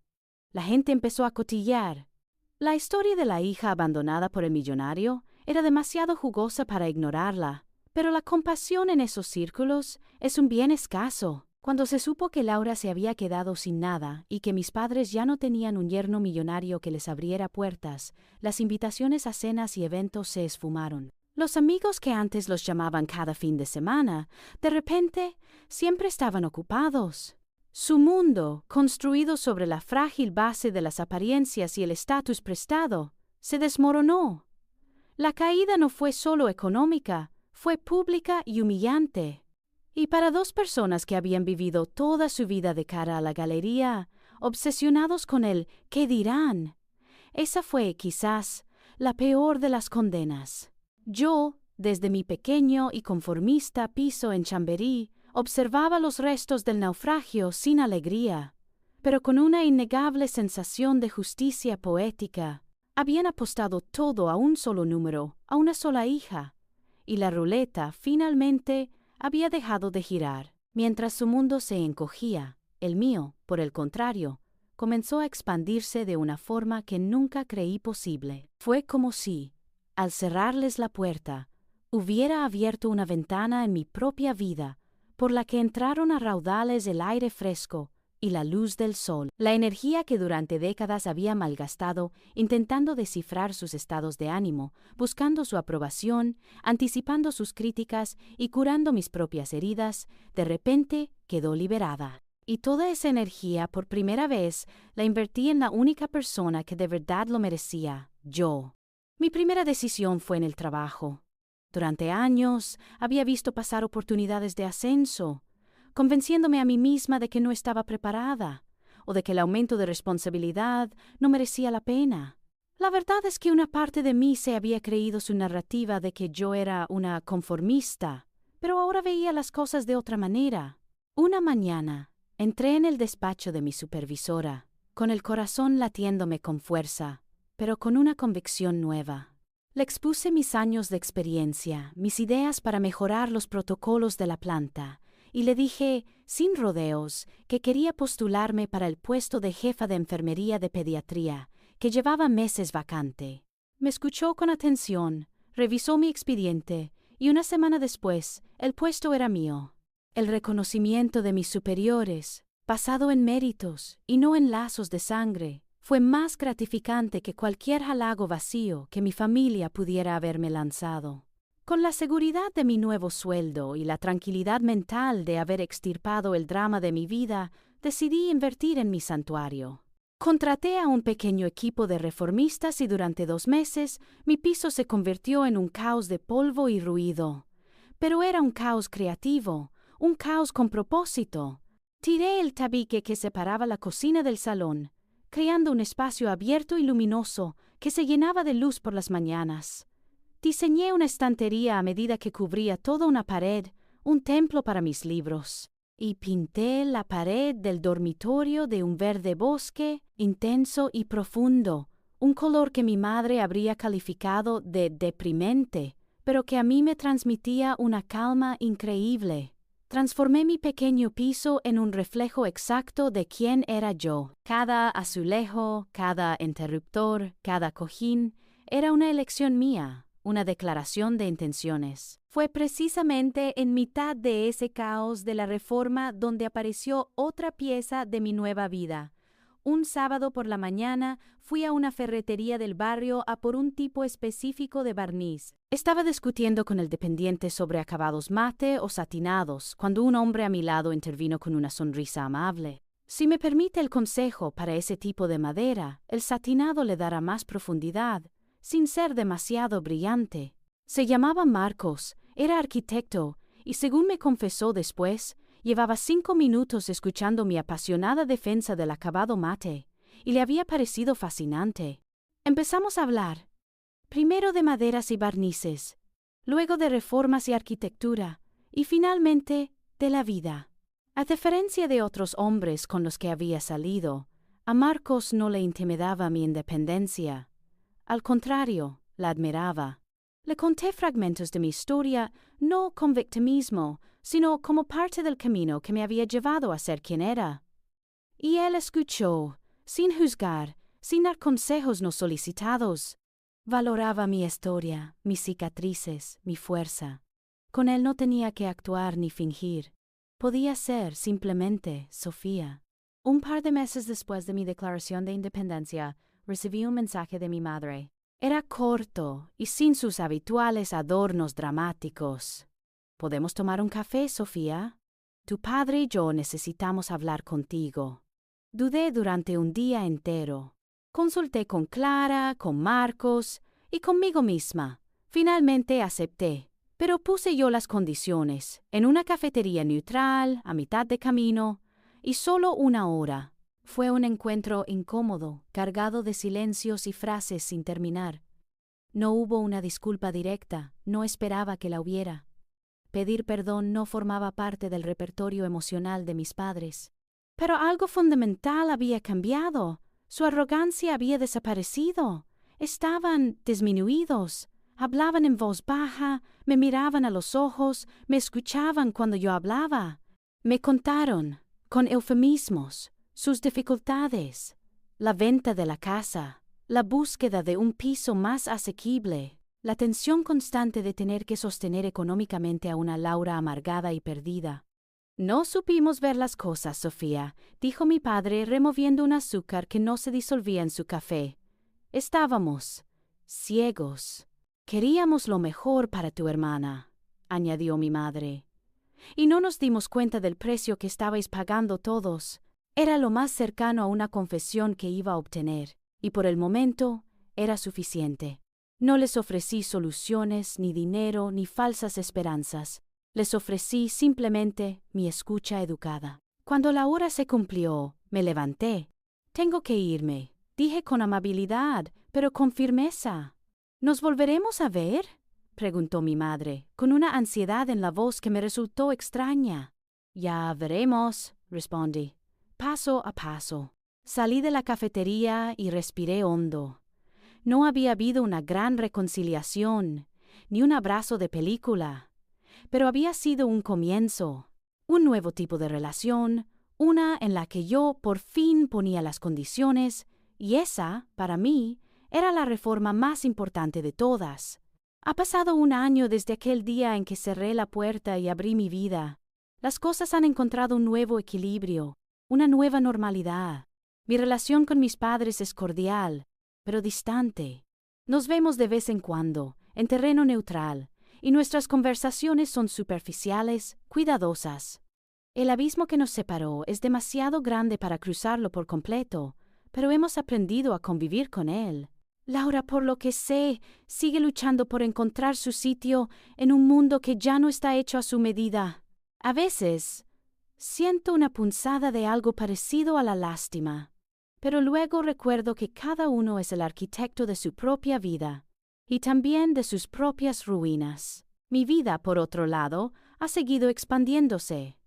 Speaker 1: La gente empezó a cotillear. La historia de la hija abandonada por el millonario era demasiado jugosa para ignorarla, pero la compasión en esos círculos es un bien escaso. Cuando se supo que Laura se había quedado sin nada y que mis padres ya no tenían un yerno millonario que les abriera puertas, las invitaciones a cenas y eventos se esfumaron. Los amigos que antes los llamaban cada fin de semana, de repente, siempre estaban ocupados. Su mundo, construido sobre la frágil base de las apariencias y el estatus prestado, se desmoronó. La caída no fue solo económica, fue pública y humillante. Y para dos personas que habían vivido toda su vida de cara a la galería, obsesionados con el ¿qué dirán?, esa fue, quizás, la peor de las condenas. Yo, desde mi pequeño y conformista piso en Chamberí, observaba los restos del naufragio sin alegría, pero con una innegable sensación de justicia poética. Habían apostado todo a un solo número, a una sola hija, y la ruleta, finalmente, había dejado de girar. Mientras su mundo se encogía, el mío, por el contrario, comenzó a expandirse de una forma que nunca creí posible. Fue como si, al cerrarles la puerta, hubiera abierto una ventana en mi propia vida, por la que entraron a raudales el aire fresco y la luz del sol. La energía que durante décadas había malgastado intentando descifrar sus estados de ánimo, buscando su aprobación, anticipando sus críticas y curando mis propias heridas, de repente quedó liberada. Y toda esa energía, por primera vez, la invertí en la única persona que de verdad lo merecía, yo. Mi primera decisión fue en el trabajo. Durante años había visto pasar oportunidades de ascenso, convenciéndome a mí misma de que no estaba preparada, o de que el aumento de responsabilidad no merecía la pena. La verdad es que una parte de mí se había creído su narrativa de que yo era una conformista, pero ahora veía las cosas de otra manera. Una mañana, entré en el despacho de mi supervisora, con el corazón latiéndome con fuerza, pero con una convicción nueva. Le expuse mis años de experiencia, mis ideas para mejorar los protocolos de la planta, y le dije, sin rodeos, que quería postularme para el puesto de jefa de enfermería de pediatría, que llevaba meses vacante. Me escuchó con atención, revisó mi expediente, y una semana después, el puesto era mío. El reconocimiento de mis superiores, basado en méritos y no en lazos de sangre, fue más gratificante que cualquier halago vacío que mi familia pudiera haberme lanzado. Con la seguridad de mi nuevo sueldo y la tranquilidad mental de haber extirpado el drama de mi vida, decidí invertir en mi santuario. Contraté a un pequeño equipo de reformistas y durante 2 meses mi piso se convirtió en un caos de polvo y ruido. Pero era un caos creativo, un caos con propósito. Tiré el tabique que separaba la cocina del salón, creando un espacio abierto y luminoso que se llenaba de luz por las mañanas. Diseñé una estantería a medida que cubría toda una pared, un templo para mis libros. Y pinté la pared del dormitorio de un verde bosque intenso y profundo, un color que mi madre habría calificado de deprimente, pero que a mí me transmitía una calma increíble. Transformé mi pequeño piso en un reflejo exacto de quién era yo. Cada azulejo, cada interruptor, cada cojín, era una elección mía, una declaración de intenciones. Fue precisamente en mitad de ese caos de la reforma donde apareció otra pieza de mi nueva vida. Un sábado por la mañana fui a una ferretería del barrio a por un tipo específico de barniz. Estaba discutiendo con el dependiente sobre acabados mate o satinados cuando un hombre a mi lado intervino con una sonrisa amable. Si me permite el consejo, para ese tipo de madera, el satinado le dará más profundidad, sin ser demasiado brillante. Se llamaba Marcos, era arquitecto, y según me confesó después, Llevaba 5 minutos escuchando mi apasionada defensa del acabado mate, y le había parecido fascinante. Empezamos a hablar, primero de maderas y barnices, luego de reformas y arquitectura, y finalmente de la vida. A diferencia de otros hombres con los que había salido, a Marcos no le intimidaba mi independencia. Al contrario, la admiraba. Le conté fragmentos de mi historia, no con victimismo, sino como parte del camino que me había llevado a ser quien era. Y él escuchó, sin juzgar, sin dar consejos no solicitados. Valoraba mi historia, mis cicatrices, mi fuerza. Con él no tenía que actuar ni fingir. Podía ser simplemente Sofía.
Speaker 2: Un par de meses después de mi declaración de independencia, recibí un mensaje de mi madre.
Speaker 1: Era corto y sin sus habituales adornos dramáticos. ¿Podemos tomar un café, Sofía? Tu padre y yo necesitamos hablar contigo. Dudé durante un día entero. Consulté con Clara, con Marcos y conmigo misma. Finalmente acepté, pero puse yo las condiciones, en una cafetería neutral, a mitad de camino, y solo 1 hora.
Speaker 2: Fue un encuentro incómodo, cargado de silencios y frases sin terminar. No hubo una disculpa directa, no esperaba que la hubiera. Pedir perdón no formaba parte del repertorio emocional de mis padres.
Speaker 1: Pero algo fundamental había cambiado. Su arrogancia había desaparecido. Estaban disminuidos. Hablaban en voz baja, me miraban a los ojos, me escuchaban cuando yo hablaba. Me contaron, con eufemismos, sus dificultades, la venta de la casa, la búsqueda de un piso más asequible, la tensión constante de tener que sostener económicamente a una Laura amargada y perdida. No supimos ver las cosas, Sofía, dijo mi padre removiendo un azúcar que no se disolvía en su café. Estábamos ciegos. Queríamos lo mejor para tu hermana, añadió mi madre. Y no nos dimos cuenta del precio que estabais pagando todos. Era lo más cercano a una confesión que iba a obtener, y por el momento era suficiente. No les ofrecí soluciones, ni dinero, ni falsas esperanzas. Les ofrecí simplemente mi escucha educada. Cuando la hora se cumplió, me levanté. Tengo que irme, dije con amabilidad, pero con firmeza. ¿Nos volveremos a ver?, preguntó mi madre, con una ansiedad en la voz que me resultó extraña. Ya veremos, respondí. Paso a paso. Salí de la cafetería y respiré hondo. No había habido una gran reconciliación, ni un abrazo de película, pero había sido un comienzo, un nuevo tipo de relación, una en la que yo por fin ponía las condiciones, y esa, para mí, era la reforma más importante de todas. Ha pasado 1 año desde aquel día en que cerré la puerta y abrí mi vida. Las cosas han encontrado un nuevo equilibrio, una nueva normalidad. Mi relación con mis padres es cordial, pero distante. Nos vemos de vez en cuando, en terreno neutral, y nuestras conversaciones son superficiales, cuidadosas. El abismo que nos separó es demasiado grande para cruzarlo por completo, pero hemos aprendido a convivir con él. Laura, por lo que sé, sigue luchando por encontrar su sitio en un mundo que ya no está hecho a su medida. A veces siento una punzada de algo parecido a la lástima, pero luego recuerdo que cada uno es el arquitecto de su propia vida y también de sus propias ruinas. Mi vida, por otro lado, ha seguido expandiéndose.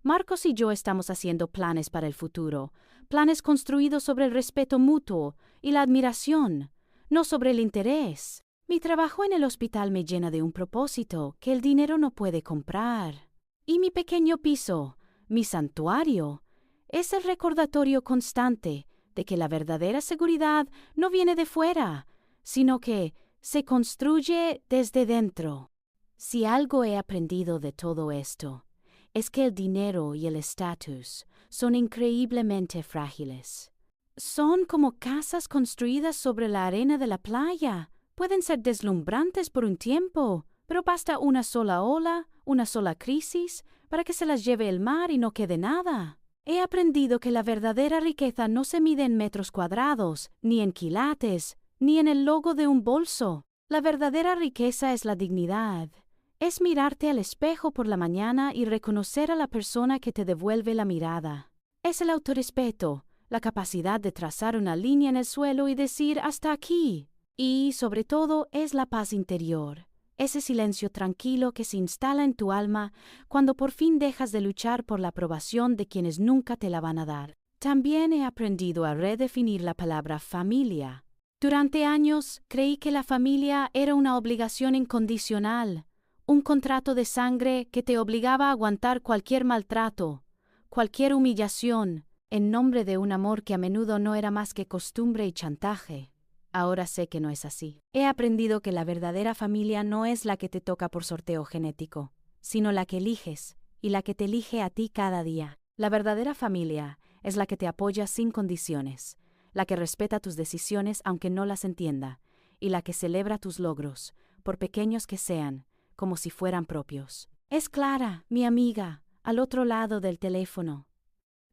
Speaker 1: Marcos y yo estamos haciendo planes para el futuro, planes construidos sobre el respeto mutuo y la admiración, no sobre el interés. Mi trabajo en el hospital me llena de un propósito que el dinero no puede comprar. Y mi pequeño piso, mi santuario, es el recordatorio constante de que la verdadera seguridad no viene de fuera, sino que se construye desde dentro. Si algo he aprendido de todo esto, es que el dinero y el estatus son increíblemente frágiles. Son como casas construidas sobre la arena de la playa. Pueden ser deslumbrantes por un tiempo, pero basta una sola ola, una sola crisis, para que se las lleve el mar y no quede nada. He aprendido que la verdadera riqueza no se mide en metros cuadrados, ni en quilates, ni en el logo de un bolso. La verdadera riqueza es la dignidad, Es mirarte al espejo por la mañana y reconocer a la persona que te devuelve la mirada. Es el autorrespeto, la capacidad de trazar una línea en el suelo y decir hasta aquí. Y, sobre todo, es la paz interior, ese silencio tranquilo que se instala en tu alma cuando por fin dejas de luchar por la aprobación de quienes nunca te la van a dar. También he aprendido a redefinir la palabra familia. Durante años creí que la familia era una obligación incondicional, un contrato de sangre que te obligaba a aguantar cualquier maltrato, cualquier humillación, en nombre de un amor que a menudo no era más que costumbre y chantaje. Ahora sé que no es así. He aprendido que la verdadera familia no es la que te toca por sorteo genético, sino la que eliges, y la que te elige a ti cada día. La verdadera familia es la que te apoya sin condiciones, la que respeta tus decisiones aunque no las entienda, y la que celebra tus logros, por pequeños que sean, como si fueran propios. Es Clara, mi amiga, al otro lado del teléfono.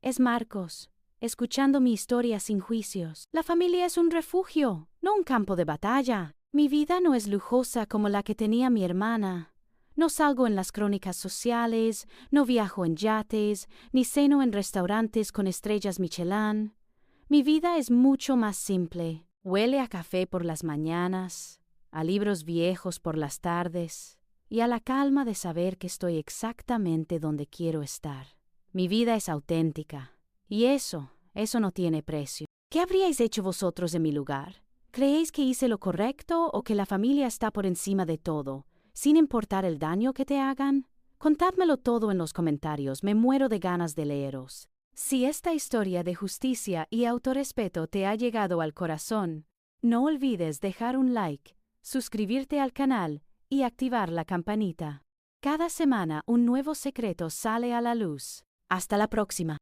Speaker 1: Es Marcos, escuchando mi historia sin juicios. La familia es un refugio, no un campo de batalla. Mi vida no es lujosa como la que tenía mi hermana. No salgo en las crónicas sociales, no viajo en yates, ni ceno en restaurantes con estrellas Michelin. Mi vida es mucho más simple. Huele a café por las mañanas, a libros viejos por las tardes, y a la calma de saber que estoy exactamente donde quiero estar. Mi vida es auténtica, y eso no tiene precio. ¿Qué habríais hecho vosotros en mi lugar? ¿Creéis que hice lo correcto o que la familia está por encima de todo, sin importar el daño que te hagan? Contádmelo todo en los comentarios, me muero de ganas de leeros. Si esta historia de justicia y autorrespeto te ha llegado al corazón, no olvides dejar un like, suscribirte al canal y activar la campanita. Cada semana un nuevo secreto sale a la luz. Hasta la próxima.